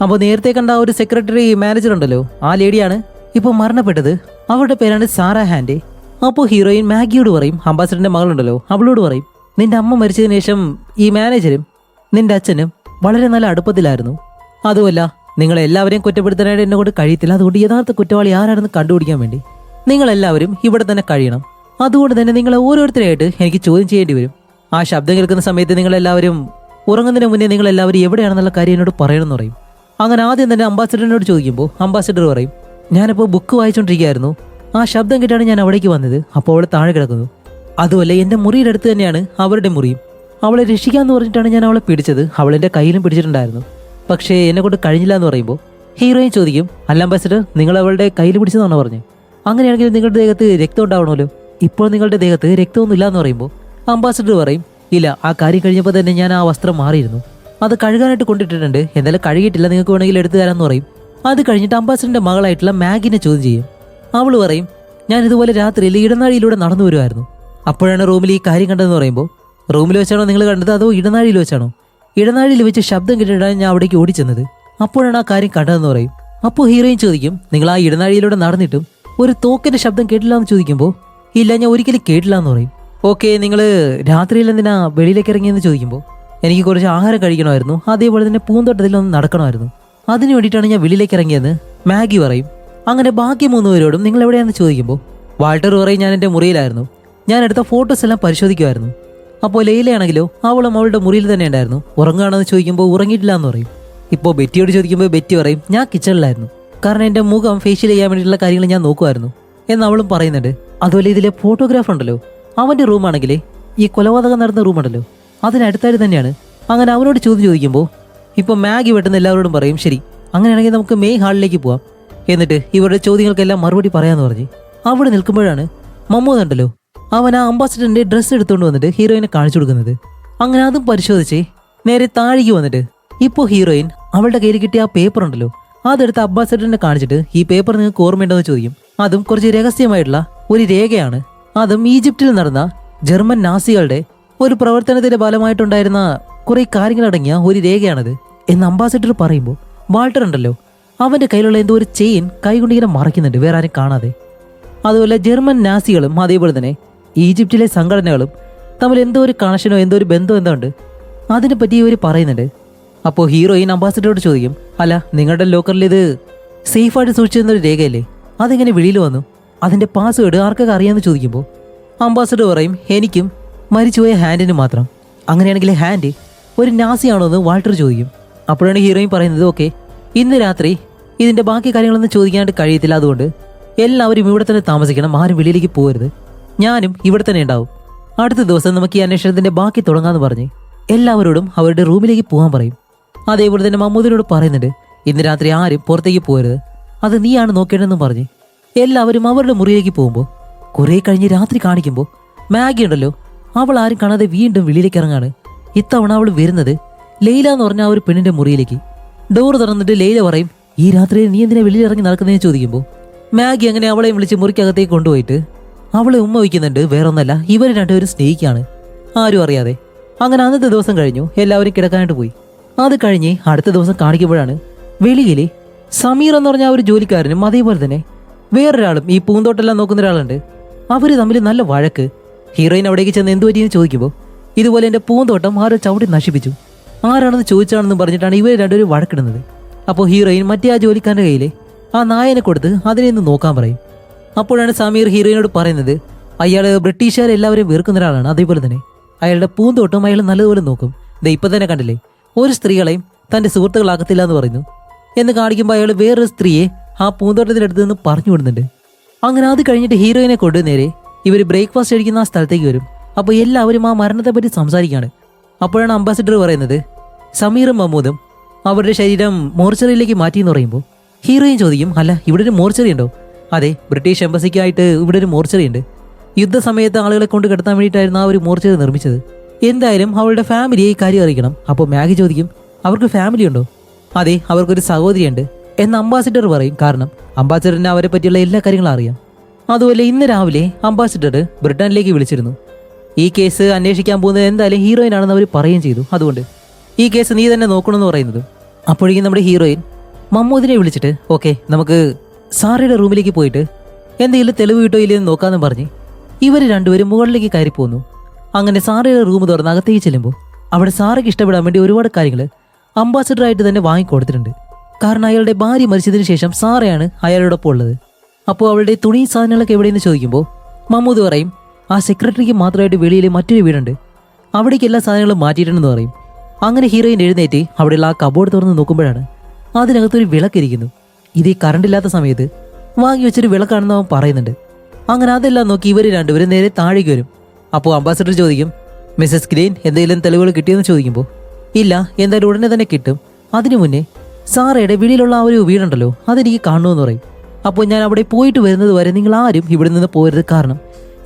അപ്പോൾ നേരത്തെ കണ്ട ഒരു സെക്രട്ടറി മാനേജർ ഉണ്ടല്ലോ, ആ ലേഡിയാണ് ഇപ്പോൾ മരണപ്പെട്ടത്, അവരുടെ പേരാണ് സാറ ഹാൻഡെ. അപ്പോൾ ഹീറോയിൻ മാഗിയോട് പറയും, അംബാസഡറിന്റെ മകളുണ്ടല്ലോ അവളോട് പറയും, നിന്റെ അമ്മ മരിച്ചതിന് ശേഷം ഈ മാനേജരും നിന്റെ അച്ഛനും വളരെ നല്ല അടുപ്പത്തിലായിരുന്നു, അതുമല്ല നിങ്ങളെല്ലാവരെയും കുറ്റപ്പെടുത്താനായിട്ട് എന്നെ കൊണ്ട് കഴിയത്തില്ല, അതുകൊണ്ട് യഥാർത്ഥ കുറ്റവാളി ആരാണെന്ന് കണ്ടുപിടിക്കാൻ വേണ്ടി നിങ്ങളെല്ലാവരും ഇവിടെ തന്നെ കഴിയണം, അതുകൊണ്ട് തന്നെ നിങ്ങളെ ഓരോരുത്തരായിട്ട് എനിക്ക് ചോദ്യം ചെയ്യേണ്ടി വരും. ആ ശബ്ദം കേൾക്കുന്ന സമയത്ത് നിങ്ങളെല്ലാവരും ഉറങ്ങുന്നതിന് മുന്നേ നിങ്ങളെല്ലാവരും എവിടെയാണെന്നുള്ള കാര്യം എന്നോട് പറയണമെന്ന് പറയും. അങ്ങനെ ആദ്യം തന്നെ അംബാസഡറിനോട് ചോദിക്കുമ്പോൾ അംബാസഡർ പറയും, ഞാനിപ്പോൾ ബുക്ക് വായിച്ചുകൊണ്ടിരിക്കുകയായിരുന്നു, ആ ശബ്ദം കേട്ടാണ് ഞാൻ അവിടേക്ക് വന്നത്, അപ്പോൾ അവൾ താഴെ കിടക്കുന്നു, അതുമല്ല എൻ്റെ മുറിയുടെ അടുത്ത് തന്നെയാണ് അവരുടെ മുറിയും, അവളെ രക്ഷിക്കാമെന്ന് പറഞ്ഞിട്ടാണ് ഞാൻ അവളെ പിടിച്ചത്, അവളെൻ്റെ കയ്യിലും പിടിച്ചിട്ടുണ്ടായിരുന്നു, പക്ഷേ എന്നെ കൊണ്ട് കഴിഞ്ഞില്ല എന്ന് പറയുമ്പോൾ ഹീറോയിൻ ചോദിക്കും, അല്ല അംബാസഡർ നിങ്ങൾ അവളുടെ കയ്യിൽ പിടിച്ചതാണോ പറഞ്ഞു, അങ്ങനെയാണെങ്കിൽ നിങ്ങളുടെ ദേഹത്ത് രക്തം ഉണ്ടാവണമല്ലോ, ഇപ്പോൾ നിങ്ങളുടെ ദേഹത്ത് രക്തമൊന്നും ഇല്ല എന്ന് പറയുമ്പോൾ അംബാസഡർ പറയും, ഇല്ല ആ കാര്യം കഴിഞ്ഞപ്പോൾ തന്നെ ഞാൻ ആ വസ്ത്രം മാറിയിരുന്നു, അത് കഴുകാനായിട്ട് കൊണ്ടിട്ടിട്ടുണ്ട്, എന്തായാലും കഴുകിയിട്ടില്ല, നിങ്ങൾക്ക് വേണമെങ്കിൽ എടുത്തു തരാമെന്ന് പറയും. അത് കഴിഞ്ഞിട്ട് അംബാസഡറിന്റെ മകളായിട്ടുള്ള മാഗിനെ ചോദ്യം ചെയ്യും. അവൾ പറയും, ഞാൻ ഇതുപോലെ രാത്രിയിൽ ഇടനാഴിയിലൂടെ നടന്നു വരുമായിരുന്നു, അപ്പോഴാണ് റൂമിൽ ഈ കാര്യം കണ്ടതെന്ന് പറയുമ്പോൾ റൂമിൽ വെച്ചാണോ നിങ്ങൾ കണ്ടത് അതോ ഇടനാഴിയിൽ വെച്ചാണോ? ഇടനാഴിയിൽ വെച്ച് ശബ്ദം കേട്ടിട്ടാണ് ഞാൻ അവിടേക്ക് ഓടിച്ചെന്നത്, അപ്പോഴാണ് ആ കാര്യം കണ്ടതെന്ന് പറയും. അപ്പോൾ ഹീറോയിൻ ചോദിക്കും, നിങ്ങൾ ആ ഇടനാഴിയിലൂടെ നടന്നിട്ടും ഒരു തോക്കിന്റെ ശബ്ദം കേട്ടില്ല എന്ന് ചോദിക്കുമ്പോൾ ഇല്ല ഞാൻ ഒരിക്കലും കേട്ടില്ല എന്ന് പറയും. ഓക്കെ നിങ്ങൾ രാത്രിയിൽ എന്തിനാ വെളിയിലേക്ക് ഇറങ്ങിയെന്ന് ചോദിക്കുമ്പോൾ എനിക്ക് കുറച്ച് ആഹാരം കഴിക്കണമായിരുന്നു, അതേപോലെ തന്നെ പൂന്തോട്ടത്തിൽ ഒന്ന് നടക്കണമായിരുന്നു, അതിന് വേണ്ടിയിട്ടാണ് ഞാൻ വെളിയിലേക്ക് ഇറങ്ങിയെന്ന് മാഗി പറയും. അങ്ങനെ ബാക്കി 3 പേരോടും നിങ്ങൾ എവിടെയാണെന്ന് ചോദിക്കുമ്പോൾ വാൾട്ടർ പറയും, ഞാൻ എൻ്റെ മുറിയിലായിരുന്നു, ഞാൻ എടുത്ത ഫോട്ടോസ് എല്ലാം പരിശോധിക്കുമായിരുന്നു. അപ്പോൾ ലൈലയാണെങ്കിലോ അവളും അവളുടെ മുറിയിൽ തന്നെ ഉണ്ടായിരുന്നു, ഉറങ്ങുകയാണെന്ന് ചോദിക്കുമ്പോൾ ഉറങ്ങിയിട്ടില്ല എന്ന് പറയും. ഇപ്പോൾ ബെറ്റിയോട് ചോദിക്കുമ്പോൾ ബെറ്റി പറയും, ഞാൻ കിച്ചണിലായിരുന്നു, കാരണം എൻ്റെ മുഖം ഫേഷ്യൽ ചെയ്യാൻ വേണ്ടിയിട്ടുള്ള കാര്യങ്ങൾ ഞാൻ നോക്കുമായിരുന്നു എന്ന് അവളും പറയുന്നുണ്ട്. അതുപോലെ ഇതിലെ ഫോട്ടോഗ്രാഫർ ഉണ്ടല്ലോ, അവൻ്റെ റൂമാണെങ്കിൽ ഈ കൊലപാതകം നടന്ന റൂമുണ്ടല്ലോ അതിനടുത്തായിട്ട് തന്നെയാണ്. അങ്ങനെ അവനോട് ചോദിക്കുമ്പോൾ ഇപ്പോൾ മാഗി വെട്ടുന്ന എല്ലാവരോടും പറയും, ശരി അങ്ങനെയാണെങ്കിൽ നമുക്ക് മെയിൻ ഹാളിലേക്ക് പോവാം, എന്നിട്ട് ഇവരുടെ ചോദ്യങ്ങൾക്കെല്ലാം മറുപടി പറയാമെന്ന് പറഞ്ഞ് അവിടെ നിൽക്കുമ്പോഴാണ് മമ്മൂദ് ഉണ്ടല്ലോ അവൻ ആ അംബാസഡറിന്റെ ഡ്രസ്സ് എടുത്തുകൊണ്ട് വന്നിട്ട് ഹീറോയിനെ കാണിച്ചു കൊടുക്കുന്നത്. അങ്ങനെ അതും പരിശോധിച്ച് നേരെ താഴേക്ക് വന്നിട്ട് ഇപ്പോൾ ഹീറോയിൻ അവളുടെ കയ്യിൽ കിട്ടിയ ആ പേപ്പർ ഉണ്ടല്ലോ അതെടുത്ത് അംബാസഡറിനെ കാണിച്ചിട്ട് ഈ പേപ്പർ നിങ്ങൾക്ക് ഓർമ്മയുണ്ടോ എന്ന് ചോദിക്കും. അതും കുറച്ച് രഹസ്യമായിട്ടുള്ള ഒരു രേഖയാണ്, അതും ഈജിപ്തിൽ നടന്ന ജർമ്മൻ നാസികളുടെ ഒരു പ്രവർത്തനത്തിന്റെ ഫലമായിട്ടുണ്ടായിരുന്ന കുറെ കാര്യങ്ങളടങ്ങിയ ഒരു രേഖയാണത് എന്ന് അംബാസഡർ പറയുമ്പോൾ വാൾട്ടർ ഉണ്ടല്ലോ അവന്റെ കയ്യിലുള്ള എന്തോ ഒരു ചെയിൻ കൈകൊണ്ടിങ്ങനെ മറയ്ക്കുന്നുണ്ട് വേറെ ആരും കാണാതെ. അതുപോലെ ജർമ്മൻ നാസികളും അതേപോലെ തന്നെ ഈജിപ്തിലെ സംഘടനകളും തമ്മിൽ എന്തോ ഒരു കണക്ഷനോ എന്തോ ഒരു ബന്ധം എന്തോ ഉണ്ട്, അതിനെപ്പറ്റി ഇവർ പറയുന്നുണ്ട്. അപ്പോൾ ഹീറോയിൻ അംബാസഡറോട് ചോദിക്കും, അല്ല നിങ്ങളുടെ ലോക്കറിൽ ഇത് സേഫായിട്ട് സൂക്ഷിച്ചിരുന്നൊരു രേഖയല്ലേ, അതെങ്ങനെ വെളിയിൽ വന്നു, അതിൻ്റെ പാസ്വേഡ് ആർക്കൊക്കെ അറിയാമെന്ന് ചോദിക്കുമ്പോൾ അംബാസഡർ പറയും, എനിക്കും മരിച്ചുപോയ ഹാൻഡിന് മാത്രം. അങ്ങനെയാണെങ്കിൽ ഹാൻഡ് ഒരു നാസിയാണോ എന്ന് വാൾട്ടർ ചോദിക്കും. അപ്പോഴാണ് ഹീറോയിൻ പറയുന്നത്, ഓക്കെ ഇന്ന് രാത്രി ഇതിൻ്റെ ബാക്കി കാര്യങ്ങളൊന്നും ചോദിക്കാനായിട്ട് കഴിയത്തില്ല, അതുകൊണ്ട് എല്ലാവരും ഇവിടെ തന്നെ താമസിക്കണം, ആരും വെളിയിലേക്ക് പോകരുത്, ഞാനും ഇവിടെ തന്നെ ഉണ്ടാവും, അടുത്ത ദിവസം നമുക്ക് ഈ അന്വേഷണത്തിൻ്റെ ബാക്കി തുടങ്ങാമെന്ന് പറഞ്ഞ് എല്ലാവരോടും അവരുടെ റൂമിലേക്ക് പോകാൻ പറയും. അതേപോലെ തന്നെ മമ്മൂദിനോട് പറയുന്നുണ്ട്, ഇന്ന് രാത്രി ആരും പുറത്തേക്ക് പോകരുത്, അത് നീയാണ് നോക്കേണ്ടതെന്ന് പറഞ്ഞ് എല്ലാവരും അവരുടെ മുറിയിലേക്ക് പോകുമ്പോൾ കുറേ കഴിഞ്ഞ് രാത്രി കാണിക്കുമ്പോൾ മാഗി ഉണ്ടല്ലോ അവൾ ആരും കാണാതെ വീണ്ടും വെളിയിലേക്ക് ഇറങ്ങാണ്. ഇത്തവണ അവൾ വരുന്നത് ലൈല എന്ന് പറഞ്ഞ ആ ഒരു പെണ്ണിന്റെ മുറിയിലേക്ക്. ഡോർ തുറന്നിട്ട് ലൈല പറയും, ഈ രാത്രിയിൽ നീ എന്തിനാ വെളിയിൽ ഇറങ്ങി നടക്കുന്നതെന്ന് ചോദിക്കുമ്പോൾ മാഗി അങ്ങനെ അവളെയും വിളിച്ച് മുറിക്കകത്തേക്ക് കൊണ്ടുപോയിട്ട് അവളെ ഉമ്മ വയ്ക്കുന്നുണ്ട്. വേറൊന്നല്ല, ഇവർ രണ്ടുപേരും സ്നേഹിക്കുകയാണ് ആരും അറിയാതെ. അങ്ങനെ അന്നത്തെ ദിവസം കഴിഞ്ഞു, എല്ലാവരും കിടക്കാനായിട്ട് പോയി. അത് കഴിഞ്ഞ് അടുത്ത ദിവസം കാണിക്കുമ്പോഴാണ് വെളിയിൽ സമീർ എന്ന് പറഞ്ഞ ആ ഒരു ജോലിക്കാരനും അതേപോലെ തന്നെ വേറൊരാളും ഈ പൂന്തോട്ടെല്ലാം നോക്കുന്ന ഒരാളുണ്ട്. അവർ തമ്മിൽ നല്ല വഴക്ക്. ഹീറോയിൻ അവിടേക്ക് ചെന്ന് എന്തു പറ്റിയെന്ന് ചോദിക്കുമ്പോൾ ഇതുപോലെ എൻ്റെ പൂന്തോട്ടം ആരോ ചവിട്ടി നശിപ്പിച്ചു, ആരാണെന്ന് ചോദിച്ചാണെന്ന് പറഞ്ഞിട്ടാണ് ഇവർ രണ്ടുപേരും വഴക്കിടുന്നത്. അപ്പോൾ ഹീറോയിൻ മറ്റേ ആ ജോലിക്കാരൻ്റെ കയ്യിൽ ആ നായനെ കൊടുത്ത് അതിനെ ഒന്ന് നോക്കാൻ പറയും. അപ്പോഴാണ് സമീർ ഹീറോയിനോട് പറയുന്നത് അയാൾ ബ്രിട്ടീഷുകാരെല്ലാവരും വെറുക്കുന്ന ഒരാളാണ്, അതേപോലെ തന്നെ അയാളുടെ പൂന്തോട്ടം അയാൾ നല്ലതുപോലെ നോക്കും. ഇപ്പം തന്നെ കണ്ടില്ലേ, ഒരു സ്ത്രീകളെയും തൻ്റെ സുഹൃത്തുക്കളാക്കത്തില്ല എന്ന് പറയുന്നു. എന്ന് കാണിക്കുമ്പോൾ അയാൾ വേറൊരു സ്ത്രീയെ ആ പൂന്തോട്ടത്തിൻ്റെ അടുത്ത് നിന്ന് പറഞ്ഞു വിടുന്നുണ്ട്. അങ്ങനെ അത് കഴിഞ്ഞിട്ട് ഹീറോയിനെ കൊണ്ട് നേരെ ഇവർ ബ്രേക്ക്ഫാസ്റ്റ് കഴിക്കുന്ന ആ സ്ഥലത്തേക്ക് വരും. അപ്പോൾ എല്ലാവരും ആ മരണത്തെ പറ്റി സംസാരിക്കുകയാണ്. അപ്പോഴാണ് അംബാസിഡർ പറയുന്നത് സമീറും മമ്മൂദും അവരുടെ ശരീരം മോർച്ചറിയിലേക്ക് മാറ്റിയെന്ന് പറയുമ്പോൾ ഹീറോയിൻ ചോദിക്കും, അല്ല ഇവിടെ ഒരു മോർച്ചറി ഉണ്ടോ? അതെ, ബ്രിട്ടീഷ് എംബസിക്കായിട്ട് ഇവിടെ ഒരു മോർച്ചറി ഉണ്ട്. യുദ്ധസമയത്ത് ആളുകളെ കൊണ്ട് കിടത്താൻ വേണ്ടിയിട്ടായിരുന്നു ആ ഒരു മോർച്ചറി നിർമ്മിച്ചത്. എന്തായാലും അവളുടെ ഫാമിലിയെ ഈ കാര്യം അറിയിക്കണം. അപ്പോൾ മാഗി ചോദിക്കും, അവർക്ക് ഫാമിലി ഉണ്ടോ? അതെ, അവർക്കൊരു സഹോദരിയുണ്ട് എന്ന് അംബാസിഡർ പറയും. കാരണം അംബാസിഡറിന് അവരെ പറ്റിയുള്ള എല്ലാ കാര്യങ്ങളും അറിയാം. അതുപോലെ ഇന്ന് രാവിലെ അംബാസിഡർ ബ്രിട്ടനിലേക്ക് വിളിച്ചിരുന്നു. ഈ കേസ് അന്വേഷിക്കാൻ പോകുന്നത് എന്തായാലും ഹീറോയിൻ ആണെന്ന് അവർ പറയുകയും ചെയ്തു. അതുകൊണ്ട് ഈ കേസ് നീ തന്നെ നോക്കണമെന്ന് പറയുന്നത്. അപ്പോഴേക്കും നമ്മുടെ ഹീറോയിൻ മമ്മൂദിനെ വിളിച്ചിട്ട് ഓക്കെ നമുക്ക് സാറയുടെ റൂമിലേക്ക് പോയിട്ട് എന്തെങ്കിലും തെളിവ് കിട്ടോ ഇല്ലെന്ന് നോക്കാമെന്ന് പറഞ്ഞ് ഇവർ രണ്ടുപേരും മുകളിലേക്ക് കയറി പോന്നു. അങ്ങനെ സാറയുടെ റൂം തുറന്ന് അകത്തേക്ക് ചെല്ലുമ്പോൾ അവിടെ സാറയ്ക്ക് ഇഷ്ടപ്പെടാൻ വേണ്ടി ഒരുപാട് കാര്യങ്ങൾ അംബാസിഡറായിട്ട് തന്നെ വാങ്ങിക്കൊടുത്തിട്ടുണ്ട്. കാരണം അയാളുടെ ഭാര്യ മരിച്ചതിന് ശേഷം സാറയാണ് അയാളോടൊപ്പം ഉള്ളത്. അപ്പോൾ അവളുടെ തുണി സാധനങ്ങളൊക്കെ എവിടെയെന്ന് ചോദിക്കുമ്പോൾ മമ്മൂദ് പറയും ആ സെക്രട്ടറിക്ക് മാത്രമായിട്ട് വെളിയിൽ മറ്റൊരു വീടുണ്ട്, അവിടേക്ക് എല്ലാ സാധനങ്ങളും മാറ്റിയിട്ടുണ്ടെന്ന് പറയും. അങ്ങനെ ഹീറോയിൻ എഴുന്നേറ്റ് അവിടെയുള്ള ആ കബോർഡ് തുറന്ന് നോക്കുമ്പോഴാണ് അതിനകത്തൊരു വിളക്കിരിക്കുന്നു. ഇത് ഈ കറണ്ടില്ലാത്ത സമയത്ത് വാങ്ങി വെച്ചൊരു വിളക്കാണെന്ന് അവൻ പറയുന്നുണ്ട്. അങ്ങനെ അതെല്ലാം നോക്കി ഇവർ രണ്ടുപേരും നേരെ താഴേക്ക് വരും. അപ്പോൾ അംബാസിഡർ ചോദിക്കും, മിസ്സസ് ഗ്രീൻ എന്തെങ്കിലും തെളിവുകൾ കിട്ടിയെന്ന് ചോദിക്കുമ്പോൾ ഇല്ല, എന്തായാലും ഉടനെ തന്നെ കിട്ടും. അതിനു മുന്നേ സാറയുടെ വീട്ടിലുള്ള ആ ഒരു വീടുണ്ടല്ലോ അതെനിക്ക് കാണണമെന്ന് പറയും. അപ്പോൾ ഞാൻ അവിടെ പോയിട്ട് വരുന്നത് വരെ നിങ്ങൾ ആരും ഇവിടെ നിന്ന് പോകരുത്, കാരണം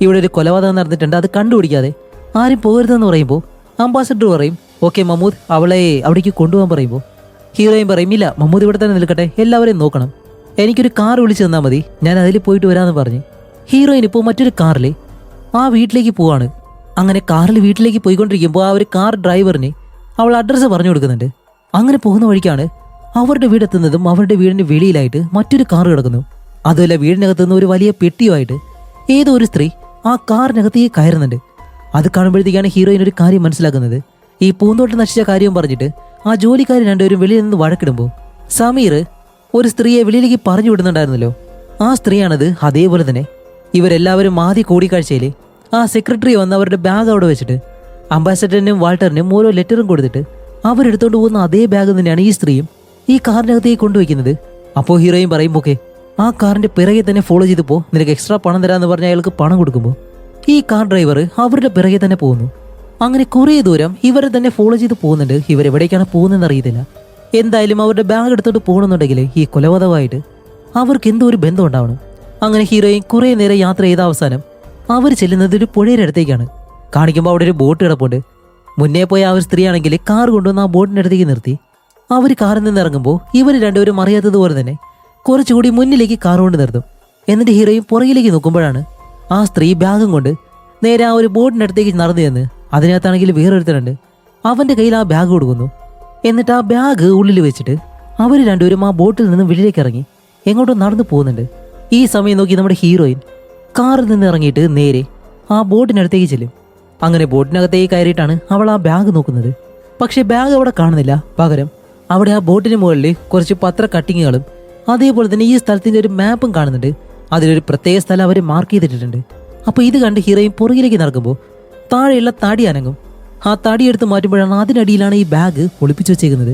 ഇവിടെ ഒരു കൊലപാതകം നടന്നിട്ടുണ്ട്, അത് കണ്ടുപിടിക്കാതെ ആരും പോകരുതെന്ന് പറയുമ്പോൾ അംബാസിഡർ പറയും ഓക്കെ മമ്മൂദ് അവളെ അവിടേക്ക് കൊണ്ടുപോകാൻ പറയുമ്പോൾ ഹീറോയിൻ പറയും ഇല്ല, മമ്മൂദ് ഇവിടെ തന്നെ നിൽക്കട്ടെ, എല്ലാവരെയും നോക്കണം, എനിക്കൊരു കാർ വിളിച്ചു തന്നാൽ മതി, ഞാൻ അതിൽ പോയിട്ട് വരാമെന്ന് പറഞ്ഞ് ഹീറോയിൻ ഇപ്പോൾ മറ്റൊരു കാറിൽ ആ വീട്ടിലേക്ക് പോവാണ്. അങ്ങനെ കാറിൽ വീട്ടിലേക്ക് പോയിക്കൊണ്ടിരിക്കുമ്പോൾ ആ ഒരു കാർ ഡ്രൈവറിന് അവൾ അഡ്രസ്സ് പറഞ്ഞു കൊടുക്കുന്നുണ്ട്. അങ്ങനെ പോകുന്ന വഴിക്കാണ് അവരുടെ വീടെത്തുന്നതും അവരുടെ വീടിൻ്റെ വെളിയിലായിട്ട് മറ്റൊരു കാർ കിടക്കുന്നു. അതുമല്ല വീടിനകത്തുനിന്ന് ഒരു വലിയ പെട്ടിയുമായിട്ട് ഏതോ ഒരു സ്ത്രീ ആ കാറിനകത്തേക്ക് കയറുന്നുണ്ട്. അത് കാണുമ്പോഴത്തേക്കാണ് ഹീറോയിൻ ഒരു കാര്യം മനസ്സിലാക്കുന്നത്. ഈ പൂന്തോട്ടം നശിച്ച കാര്യവും പറഞ്ഞിട്ട് ആ ജോലിക്കാർ രണ്ടുപേരും വെളിയിൽ നിന്ന് വഴക്കിടുമ്പോൾ സമീർ ഒരു സ്ത്രീയെ വെളിയിലേക്ക് പറഞ്ഞു വിടുന്നുണ്ടായിരുന്നല്ലോ, ആ സ്ത്രീയാണത്. അതേപോലെ തന്നെ ഇവരെല്ലാവരും ആദ്യ കൂടിക്കാഴ്ചയിൽ ആ സെക്രട്ടറി വന്ന് അവരുടെ ബാഗ് അവിടെ വെച്ചിട്ട് അംബാസഡറിനും വാൾട്ടറിനും ഓരോ ലെറ്ററും കൊടുത്തിട്ട് അവരെടുത്തോണ്ട് പോകുന്ന അതേ ബാഗ് തന്നെയാണ് ഈ സ്ത്രീയും ഈ കാറിനകത്തേക്ക് കൊണ്ടുവയ്ക്കുന്നത്. അപ്പോൾ ഹീറോയിൻ പറയും ഓക്കെ ആ കാറിന്റെ പിറകെ തന്നെ ഫോളോ ചെയ്തപ്പോൾ നിനക്ക് എക്സ്ട്രാ പണം തരാമെന്ന് പറഞ്ഞ് അയാൾക്ക് പണം കൊടുക്കുമ്പോൾ ഈ കാർ ഡ്രൈവർ അവരുടെ പിറകെ തന്നെ പോകുന്നു. അങ്ങനെ കുറേ ദൂരം ഇവരെ തന്നെ ഫോളോ ചെയ്ത് പോകുന്നുണ്ട്. ഇവരെവിടേക്കാണ് പോകുന്നതെന്ന് അറിയത്തില്ല. എന്തായാലും അവരുടെ ബാഗ് എടുത്തോട്ട് പോകണമെന്നുണ്ടെങ്കിൽ ഈ കൊലപാതകമായിട്ട് അവർക്ക് എന്തോ ഒരു ബന്ധം ഉണ്ടാവണം. അങ്ങനെ ഹീറോയിൻ കുറേ നേരം യാത്ര ചെയ്ത അവസാനം അവർ ചെല്ലുന്നത് ഒരു പുഴയുടെ അടുത്തേക്കാണ്. കാണിക്കുമ്പോൾ അവിടെ ഒരു ബോട്ട് കിടപ്പുണ്ട്. മുന്നേ പോയ ആ ഒരു സ്ത്രീയാണെങ്കിൽ കാർ കൊണ്ടുവന്ന് ആ ബോട്ടിൻ്റെ അടുത്തേക്ക് നിർത്തി. അവർ കാറിൽ നിന്ന് ഇറങ്ങുമ്പോൾ ഇവർ രണ്ടുപേരും അറിയാത്തതുപോലെ തന്നെ കുറച്ചുകൂടി മുന്നിലേക്ക് കാർ കൊണ്ട് നിർത്തും. എന്നിട്ട് ഹീറോയിൻ പുറകിലേക്ക് നോക്കുമ്പോഴാണ് ആ സ്ത്രീ ബാഗും കൊണ്ട് നേരെ ആ ഒരു ബോട്ടിൻ്റെ അടുത്തേക്ക് നടന്നു ചെന്ന് അതിനകത്താണെങ്കിൽ വേറൊരുത്തരുണ്ട്. അവൻ്റെ കയ്യിൽ ആ ബാഗ് കൊടുക്കുന്നു. എന്നിട്ട് ആ ബാഗ് ഉള്ളിൽ വെച്ചിട്ട് അവർ രണ്ടുപേരും ആ ബോട്ടിൽ നിന്ന് വെളിയിലേക്ക് ഇറങ്ങി എങ്ങോട്ടോ നടന്നു പോകുന്നുണ്ട്. ഈ സമയം നോക്കി നമ്മുടെ ഹീറോയിൻ കാറിൽ നിന്ന് ഇറങ്ങിയിട്ട് നേരെ ആ ബോട്ടിനടുത്തേക്ക് ചെല്ലും. അങ്ങനെ ബോട്ടിനകത്തേക്ക് കയറിയിട്ടാണ് അവൾ ആ ബാഗ് നോക്കുന്നത്. പക്ഷേ ബാഗ് അവിടെ കാണുന്നില്ല. പകരം അവിടെ ആ ബോട്ടിന് മുകളിൽ കുറച്ച് പത്ര കട്ടിങ്ങുകളും അതേപോലെ തന്നെ ഈ സ്ഥലത്തിൻ്റെ ഒരു മാപ്പും കാണുന്നുണ്ട്. അതിലൊരു പ്രത്യേക സ്ഥലം അവർ മാർക്ക് ചെയ്തിട്ടുണ്ട്. അപ്പോൾ ഇത് കണ്ട് ഹീറോയിൻ പുറകിലേക്ക് നടക്കുമ്പോൾ താഴെയുള്ള തടി അനങ്ങും. ആ തടി എടുത്ത് മാറ്റുമ്പോഴാണ് അതിനടിയിലാണ് ഈ ബാഗ് ഒളിപ്പിച്ചു വെച്ചേക്കുന്നത്.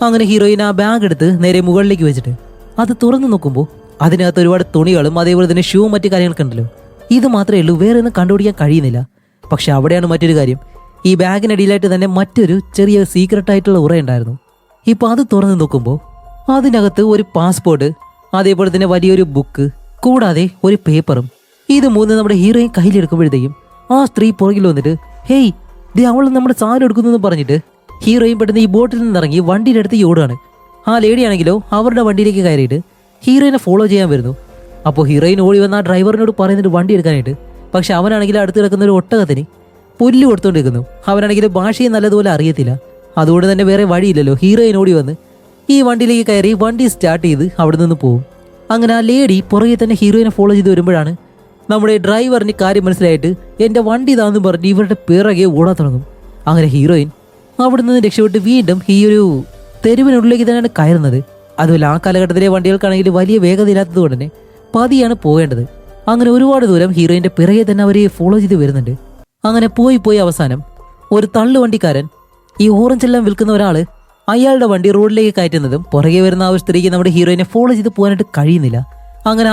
അങ്ങനെ ഹീറോയിൻ ആ ബാഗ് എടുത്ത് നേരെ മുകളിലേക്ക് വെച്ചിട്ട് അത് തുറന്നു നോക്കുമ്പോൾ അതിനകത്ത് ഒരുപാട് തുണികളും അതേപോലെ തന്നെ ഷൂ മറ്റു കാര്യങ്ങളൊക്കെ ഉണ്ടല്ലോ. ഇത് മാത്രമേ ഉള്ളൂ, വേറെ ഒന്നും കണ്ടുപിടിക്കാൻ കഴിയുന്നില്ല. പക്ഷെ അവിടെയാണ് മറ്റൊരു കാര്യം, ഈ ബാഗിനടിയിലായിട്ട് തന്നെ മറ്റൊരു ചെറിയ സീക്രട്ടായിട്ടുള്ള ഉറയുണ്ടായിരുന്നു. ഇപ്പോൾ അത് തുറന്നു നോക്കുമ്പോൾ അതിനകത്ത് ഒരു പാസ്പോർട്ട് അതേപോലെ തന്നെ വലിയൊരു ബുക്ക് കൂടാതെ ഒരു പേപ്പറും. ഇത് മൂന്ന് നമ്മുടെ ഹീറോയിൻ കയ്യിലെടുക്കുമ്പോഴത്തേക്കും ആ സ്ത്രീ പുറകിൽ വന്നിട്ട് ഹേയ് ദേ അവൾ നമ്മുടെ സാധനം എടുക്കുന്നു എന്ന് പറഞ്ഞിട്ട് ഹീറോയിൻ പെട്ടെന്ന് ഈ ബോട്ടിൽ നിന്നിറങ്ങി വണ്ടിയുടെ അടുത്ത് ഓടുകയാണ്. ആ ലേഡിയാണെങ്കിലോ അവരുടെ വണ്ടിയിലേക്ക് കയറിയിട്ട് ഹീറോയിനെ ഫോളോ ചെയ്യാൻ വരുന്നു. അപ്പോൾ ഹീറോയിൻ ഓടി വന്ന ആ ഡ്രൈവറിനോട് പറയുന്നുണ്ട് വണ്ടി എടുക്കാനായിട്ട്. പക്ഷെ അവനാണെങ്കിൽ അടുത്ത് കിടക്കുന്ന ഒരു ഒട്ടകത്തിന് പുല്ല് കൊടുത്തോണ്ടിരിക്കുന്നു. അവനാണെങ്കിൽ ഭാഷയെ നല്ലതുപോലെ അറിയത്തില്ല. അതുകൊണ്ട് തന്നെ വേറെ വഴിയില്ലല്ലോ. ഹീറോയിൻ ഓടി വന്ന് ഈ വണ്ടിയിലേക്ക് കയറി വണ്ടി സ്റ്റാർട്ട് ചെയ്ത് അവിടെ നിന്ന് പോകും. അങ്ങനെ ആ ലേഡി പുറകെ തന്നെ ഹീറോയിനെ ഫോളോ ചെയ്ത് വരുമ്പോഴാണ് നമ്മുടെ ഡ്രൈവറിന് കാര്യം മനസ്സിലായിട്ട് എൻ്റെ വണ്ടി ഇതാന്ന് പറഞ്ഞ് ഇവരുടെ പിറകെ ഓടാൻ തുടങ്ങും. അങ്ങനെ ഹീറോയിൻ അവിടെ നിന്ന് രക്ഷപ്പെട്ട് വീണ്ടും ഈ ഒരു തെരുവിനുള്ളിലേക്ക് തന്നെയാണ് കയറുന്നത്. അതുപോലെ ആ കാലഘട്ടത്തിലെ വണ്ടികൾക്കാണെങ്കിൽ വലിയ വേഗത ഇല്ലാത്തത് കൊണ്ട് തന്നെ പതിയാണ് പോകേണ്ടത്. അങ്ങനെ ഒരുപാട് ദൂരം ഹീറോയിന്റെ പിറകെ തന്നെ അവരെ ഫോളോ ചെയ്ത് വരുന്നുണ്ട്. അങ്ങനെ പോയി അവസാനം ഒരു തള്ളുവണ്ടിക്കാരൻ, ഈ ഓറഞ്ചെല്ലാം വിൽക്കുന്ന ഒരാള് അയാളുടെ വണ്ടി റോഡിലേക്ക് കയറ്റുന്നതും പുറകെ വരുന്ന ആ ഒരു സ്ത്രീക്ക് നമ്മുടെ ഹീറോയിനെ ഫോളോ ചെയ്ത് പോകാനായിട്ട് കഴിയുന്നില്ല. അങ്ങനെ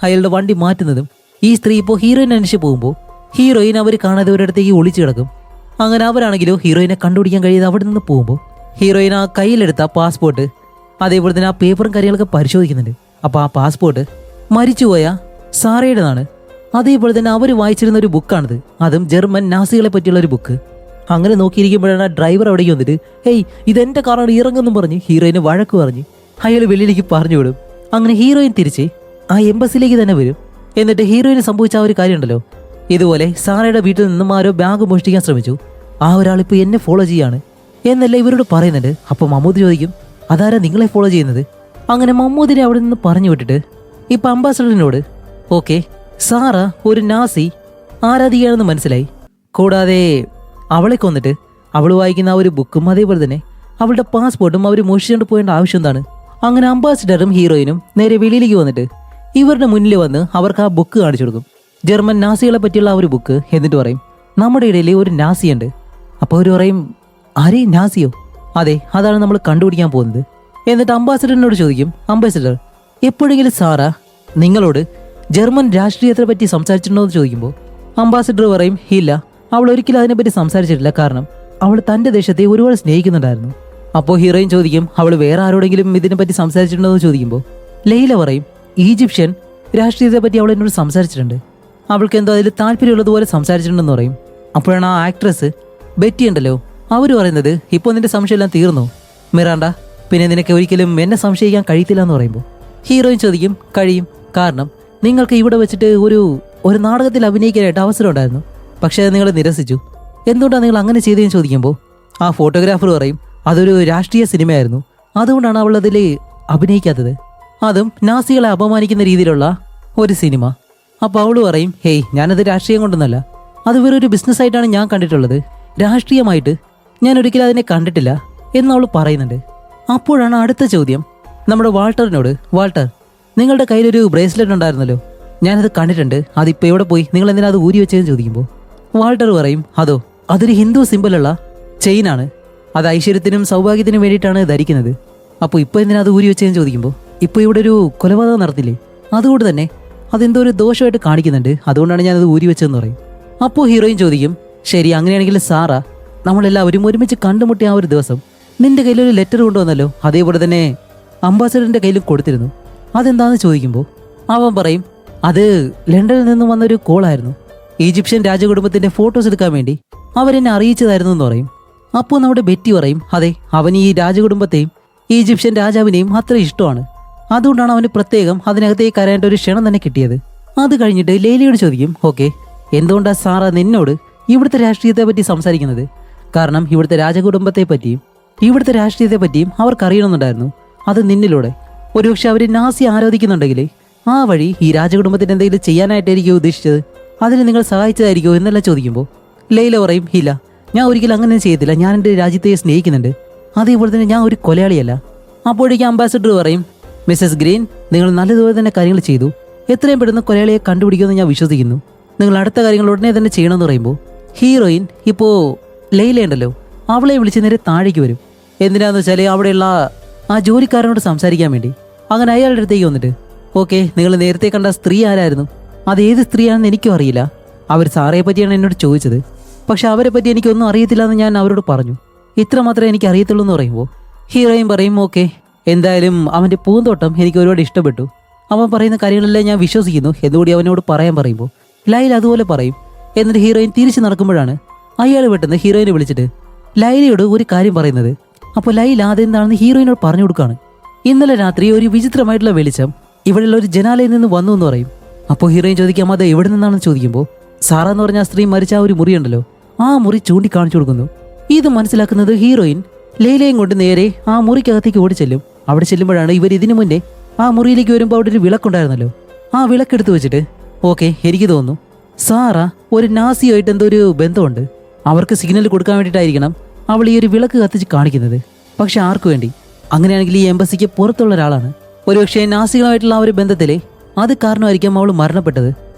അയാളുടെ വണ്ടി മാറ്റുന്നതും ഈ സ്ത്രീ ഇപ്പോൾ ഹീറോയിനെ അന്വേഷിച്ച് പോകുമ്പോൾ ഹീറോയിൻ അവർ കാണാതെ ഒരിടത്തേക്ക് ഒളിച്ചു കിടക്കും. അങ്ങനെ അവരാണെങ്കിലോ ഹീറോയിനെ കണ്ടുപിടിക്കാൻ കഴിയാതെ അവിടെ നിന്ന് പോകുമ്പോൾ ഹീറോയിൻ ആ കയ്യിലെടുത്ത പാസ്പോർട്ട്, അതേപോലെ തന്നെ ആ പേപ്പറും കാര്യങ്ങളൊക്കെ പരിശോധിക്കുന്നുണ്ട്. അപ്പോൾ ആ പാസ്പോർട്ട് മരിച്ചുപോയ സാറയുടേതാണ്. അതേപോലെ തന്നെ അവർ വായിച്ചിരുന്ന ഒരു ബുക്കാണിത്, അതും ജർമ്മൻ നാസികളെ പറ്റിയുള്ള ഒരു ബുക്ക്. അങ്ങനെ നോക്കിയിരിക്കുമ്പോഴാണ് ആ ഡ്രൈവർ അവിടേക്ക് വന്നിട്ട് ഹേയ് ഇതെന്റെ കാറാണ് ഇറങ്ങുമെന്നും പറഞ്ഞ് ഹീറോയിന് വഴക്ക് പറഞ്ഞ് അയാൾ വെളിയിലേക്ക് പറഞ്ഞു വിടും. അങ്ങനെ ഹീറോയിൻ തിരിച്ച് ആ എംബസിലേക്ക് തന്നെ വരും. എന്നിട്ട് ഹീറോയിന് സംഭവിച്ച ആ ഒരു കാര്യമുണ്ടല്ലോ, ഇതുപോലെ സാറയുടെ വീട്ടിൽ നിന്നും ആരോ ബാഗ് മോഷ്ടിക്കാൻ ശ്രമിച്ചു, ആ ഒരാളിപ്പോൾ എന്നെ ഫോളോ ചെയ്യാണ് എന്നല്ല ഇവരോട് പറയുന്നുണ്ട്. അപ്പോൾ മമ്മൂദ് ചോദിക്കും അതാരാ നിങ്ങളെ ഫോളോ ചെയ്യുന്നത്? അങ്ങനെ മമ്മൂദിനെ അവിടെ നിന്ന് പറഞ്ഞു വിട്ടിട്ട് ഇപ്പം അംബാസഡറിനോട് ഓക്കെ സാറ ഒരു നാസി ആരാധികയാണെന്ന് മനസ്സിലായി, കൂടാതെ അവളെ കൊന്നിട്ട് അവൾ വായിക്കുന്ന ആ ഒരു ബുക്കും അതേപോലെ തന്നെ അവളുടെ പാസ്പോർട്ടും അവർ മോഷിച്ചുകൊണ്ട് പോകേണ്ട ആവശ്യം എന്താണ്? അങ്ങനെ അംബാസിഡറും ഹീറോയിനും നേരെ വെളിയിലേക്ക് വന്നിട്ട് ഇവരുടെ മുന്നിൽ വന്ന് അവർക്ക് ആ ബുക്ക് കാണിച്ചു കൊടുക്കും, ജർമ്മൻ നാസികളെ പറ്റിയുള്ള ആ ഒരു ബുക്ക്. എന്നിട്ട് പറയും നമ്മുടെ ഇടയിൽ ഒരു നാസിയുണ്ട്. അപ്പോൾ അവർ പറയും ആരെ നാസിയോ? അതെ, അതാണ് നമ്മൾ കണ്ടുപിടിക്കാൻ പോകുന്നത്. എന്നിട്ട് അംബാസിഡറിനോട് ചോദിക്കും അംബാസിഡർ എപ്പോഴെങ്കിലും സാറ നിങ്ങളോട് ജർമ്മൻ രാഷ്ട്രീയത്തെ പറ്റി സംസാരിച്ചിട്ടുണ്ടോ എന്ന് ചോദിക്കുമ്പോൾ അംബാസിഡർ പറയും ഇല്ല, അവൾ ഒരിക്കലും അതിനെപ്പറ്റി സംസാരിച്ചിട്ടില്ല, കാരണം അവൾ തൻ്റെ ദേശത്തെ ഒരുപാട് സ്നേഹിക്കുന്നുണ്ടായിരുന്നു. അപ്പോൾ ഹീറോയിൻ ചോദിക്കും അവൾ വേറെ ആരോടെങ്കിലും ഇതിനെപ്പറ്റി സംസാരിച്ചിട്ടുണ്ടോ എന്ന് ചോദിക്കുമ്പോൾ ലൈല പറയും ഈജിപ്ഷ്യൻ രാഷ്ട്രീയത്തെ പറ്റി അവൾ എന്നോട് സംസാരിച്ചിട്ടുണ്ട്, അവൾക്ക് എന്തോ അതിൽ താല്പര്യമുള്ളതുപോലെ സംസാരിച്ചിട്ടുണ്ടെന്ന് പറയും. അപ്പോഴാണ് ആ ആക്ട്രസ് ബെറ്റി ഉണ്ടല്ലോ അവർ പറയുന്നത് ഇപ്പോൾ നിന്റെ സംശയമെല്ലാം തീർന്നു മിറാണ്ട, പിന്നെ നിനക്ക് ഒരിക്കലും എന്നെ സംശയിക്കാൻ കഴിയത്തില്ല എന്ന് പറയുമ്പോൾ ഹീറോയിൻ ചോദിക്കും കഴിയും, കാരണം നിങ്ങൾക്ക് ഇവിടെ വെച്ചിട്ട് ഒരു നാടകത്തിൽ അഭിനയിക്കാനായിട്ട് അവസരം ഉണ്ടായിരുന്നു, പക്ഷേ അത് നിങ്ങൾ നിരസിച്ചു, എന്തുകൊണ്ടാണ് നിങ്ങൾ അങ്ങനെ ചെയ്തതെന്ന് ചോദിക്കുമ്പോൾ ആ ഫോട്ടോഗ്രാഫർ പറയും അതൊരു രാഷ്ട്രീയ സിനിമയായിരുന്നു, അതുകൊണ്ടാണ് അവൾ അതിൽ അഭിനയിക്കാത്തത്, അതും നാസികളെ അപമാനിക്കുന്ന രീതിയിലുള്ള ഒരു സിനിമ. അപ്പോൾ അവൾ പറയും ഹേയ് ഞാനത് രാഷ്ട്രീയം കൊണ്ടൊന്നല്ല, അത് വേറൊരു ബിസിനസ്സായിട്ടാണ് ഞാൻ കണ്ടിട്ടുള്ളത്, രാഷ്ട്രീയമായിട്ട് ഞാൻ ഒരിക്കലും അതിനെ കണ്ടിട്ടില്ല എന്നവൾ പറയുന്നുണ്ട്. അപ്പോഴാണ് അടുത്ത ചോദ്യം നമ്മുടെ വാൾട്ടറിനോട്, വാൾട്ടർ നിങ്ങളുടെ കയ്യിലൊരു ബ്രേസ്ലെറ്റ് ഉണ്ടായിരുന്നല്ലോ, ഞാനത് കണ്ടിട്ടുണ്ട്, അതിപ്പോൾ എവിടെ പോയി, നിങ്ങൾ എന്തിനാ അത് ഊരി വെച്ചതെന്ന് ചോദിക്കുമ്പോൾ വാൾട്ടർ പറയും അതൊരു ഹിന്ദു സിമ്പലുള്ള ചെയിനാണ്, അത് ഐശ്വര്യത്തിനും സൗഭാഗ്യത്തിനും വേണ്ടിയിട്ടാണ് ധരിക്കുന്നത്, അപ്പോൾ ഇപ്പോൾ എന്തിനാ അത് ഊരി വെച്ചതെന്ന് ചോദിക്കുമ്പോൾ ഇപ്പോൾ ഇവിടെ ഒരു കൊലപാതകം നടത്തില്ലേ, അതുകൊണ്ട് തന്നെ അതെന്തോ ഒരു ദോഷമായിട്ട് കാണിക്കുന്നുണ്ട്, അതുകൊണ്ടാണ് ഞാനത് ഊരി വെച്ചതെന്ന് പറയും. അപ്പോൾ ഹീറോയിൻ ചോദിക്കും ശരി അങ്ങനെയാണെങ്കിൽ സാറ നമ്മളെല്ലാവരും ഒരുമിച്ച് കണ്ടുമുട്ടിയ ആ ഒരു ദിവസം നിന്റെ കയ്യിലൊരു ലെറ്റർ കൊണ്ടുവന്നല്ലോ, അതേപോലെ തന്നെ അംബാസഡറിൻ്റെ കയ്യിലും കൊടുത്തിരുന്നു, അതെന്താണെന്ന് ചോദിക്കുമ്പോൾ അവൻ പറയും അത് ലണ്ടനിൽ നിന്നും വന്നൊരു കോളായിരുന്നു, ഈജിപ്ഷ്യൻ രാജകുടുംബത്തിൻ്റെ ഫോട്ടോസ് എടുക്കാൻ വേണ്ടി അവരെന്നെ അറിയിച്ചതായിരുന്നു എന്ന് പറയും. അപ്പോൾ നമ്മുടെ ബെറ്റി പറയും അതെ അവൻ ഈ രാജകുടുംബത്തെയും ഈജിപ്ഷ്യൻ രാജാവിനെയും അത്ര ഇഷ്ടമാണ്, അതുകൊണ്ടാണ് അവന് പ്രത്യേകം അതിനകത്തേക്ക് കയറാനായിട്ട് ഒരു ക്ഷണം തന്നെ കിട്ടിയത്. അത് കഴിഞ്ഞിട്ട് ലേലിയോട് ചോദിക്കും ഓക്കെ എന്തുകൊണ്ടാണ് സാറ നിന്നോട് ഇവിടുത്തെ രാഷ്ട്രീയത്തെ പറ്റി സംസാരിക്കുന്നത്, കാരണം ഇവിടുത്തെ രാജകുടുംബത്തെ പറ്റിയും ഇവിടുത്തെ രാഷ്ട്രീയത്തെ പറ്റിയും അവർക്കറിയണമെന്നുണ്ടായിരുന്നു, അത് നിന്നിലൂടെ ഒരുപക്ഷെ അവർ നാസി ആരാധിക്കുന്നുണ്ടെങ്കിൽ ആ വഴി ഈ രാജകുടുംബത്തിന് എന്തെങ്കിലും ചെയ്യാനായിട്ടായിരിക്കും ഉദ്ദേശിച്ചത്, അതിന് നിങ്ങൾ സഹായിച്ചതായിരിക്കുമോ എന്നെല്ലാം ചോദിക്കുമ്പോൾ ലൈല പറയും ഇല്ല ഞാൻ ഒരിക്കലും അങ്ങനെ ചെയ്യത്തില്ല, ഞാൻ എൻ്റെ രാജ്യത്തെ സ്നേഹിക്കുന്നുണ്ട്, അതേപോലെ തന്നെ ഞാൻ ഒരു കൊലയാളിയല്ല. അപ്പോഴേക്കും അംബാസഡർ പറയും മിസ്സസ് ഗ്രീൻ നിങ്ങൾ നല്ലതുപോലെ തന്നെ കാര്യങ്ങൾ ചെയ്തു, എത്രയും പെട്ടെന്ന് കൊലയാളിയെ കണ്ടുപിടിക്കുമെന്ന് ഞാൻ വിശ്വസിക്കുന്നു, നിങ്ങൾ അടുത്ത കാര്യങ്ങൾ ഉടനെ തന്നെ ചെയ്യണമെന്ന് പറയുമ്പോൾ ഹീറോയിൻ ഇപ്പോൾ ലൈലയുണ്ടല്ലോ അവളെ വിളിച്ച് നേരെ താഴേക്ക് വരും. എന്തിനാന്ന് വെച്ചാൽ അവിടെയുള്ള ആ ജോലിക്കാരനോട് സംസാരിക്കാൻ വേണ്ടി. അങ്ങനെ അയാളുടെ അടുത്തേക്ക് വന്നിട്ട് ഓക്കെ നിങ്ങൾ നേരത്തെ കണ്ട സ്ത്രീ ആരായിരുന്നു, അത് ഏത് സ്ത്രീയാണെന്ന് എനിക്കും അറിയില്ല, അവർ സാറയെ പറ്റിയാണ് എന്നോട് ചോദിച്ചത്, പക്ഷെ അവരെ പറ്റി എനിക്കൊന്നും അറിയത്തില്ല എന്ന് ഞാൻ അവരോട് പറഞ്ഞു, ഇത്ര മാത്രമേ എനിക്ക് അറിയത്തുള്ളൂ എന്ന് പറയുമ്പോൾ ഹീറോയിൻ പറയും ഓക്കെ എന്തായാലും അവൻ്റെ പൂന്തോട്ടം എനിക്ക് ഒരുപാട് ഇഷ്ടപ്പെട്ടു, അവൻ പറയുന്ന കാര്യങ്ങളെല്ലാം ഞാൻ വിശ്വസിക്കുന്നു എന്നുകൂടി അവനോട് പറയാൻ പറയുമ്പോൾ ലൈല അതുപോലെ പറയും. എന്നിട്ട് ഹീറോയിൻ തിരിച്ചു നടക്കുമ്പോഴാണ് അയാൾ പെട്ടെന്ന് ഹീറോയിനെ വിളിച്ചിട്ട് ലൈലയോട് ഒരു കാര്യം പറയുന്നത്. അപ്പോൾ ലൈല അതെന്താണെന്ന് ഹീറോയിനോട് പറഞ്ഞു കൊടുക്കുകയാണ്. ഇന്നലെ രാത്രി ഒരു വിചിത്രമായിട്ടുള്ള വെളിച്ചം ഇവിടെയുള്ള ഒരു ജനാലയിൽ നിന്ന് വന്നു എന്ന് പറയും. അപ്പോൾ ഹീറോയിൻ ചോദിക്കാം അത് എവിടെ നിന്നാണെന്ന് ചോദിക്കുമ്പോൾ സാറ എന്ന് പറഞ്ഞ ആ സ്ത്രീ മരിച്ച ആ ഒരു മുറിയുണ്ടല്ലോ ആ മുറി ചൂണ്ടിക്കാണിച്ചു കൊടുക്കുന്നു. ഇത് മനസ്സിലാക്കുന്നത് ഹീറോയിൻ ലൈലയും കൊണ്ട് നേരെ ആ മുറിക്കകത്തേക്ക് ഓടി ചെല്ലും. അവിടെ ചെല്ലുമ്പോഴാണ് ഇവർ ഇതിനു മുന്നേ ആ മുറിയിലേക്ക് വരുമ്പോൾ അവിടെ ഒരു വിളക്കുണ്ടായിരുന്നല്ലോ, ആ വിളക്കെടുത്ത് വെച്ചിട്ട് ഓക്കെ എനിക്ക് തോന്നുന്നു സാറ ഒരു നാസിയുമായിട്ട് എന്തോ ഒരു ബന്ധമുണ്ട്, അവർക്ക് സിഗ്നൽ കൊടുക്കാൻ വേണ്ടിയിട്ടായിരിക്കണം അവൾ ഈ ഒരു വിളക്ക് കത്തിച്ച് കാണിക്കുന്നത്, പക്ഷെ ആർക്കു വേണ്ടി? അങ്ങനെയാണെങ്കിൽ ഈ എംബസിക്ക് പുറത്തുള്ള ഒരാളാണ്. ഒരുപക്ഷെ നാസികളുമായിട്ടുള്ള ആ ഒരു ബന്ധത്തിലെ അത് കാരണമായിരിക്കാം അവൾ മരണപ്പെട്ടത്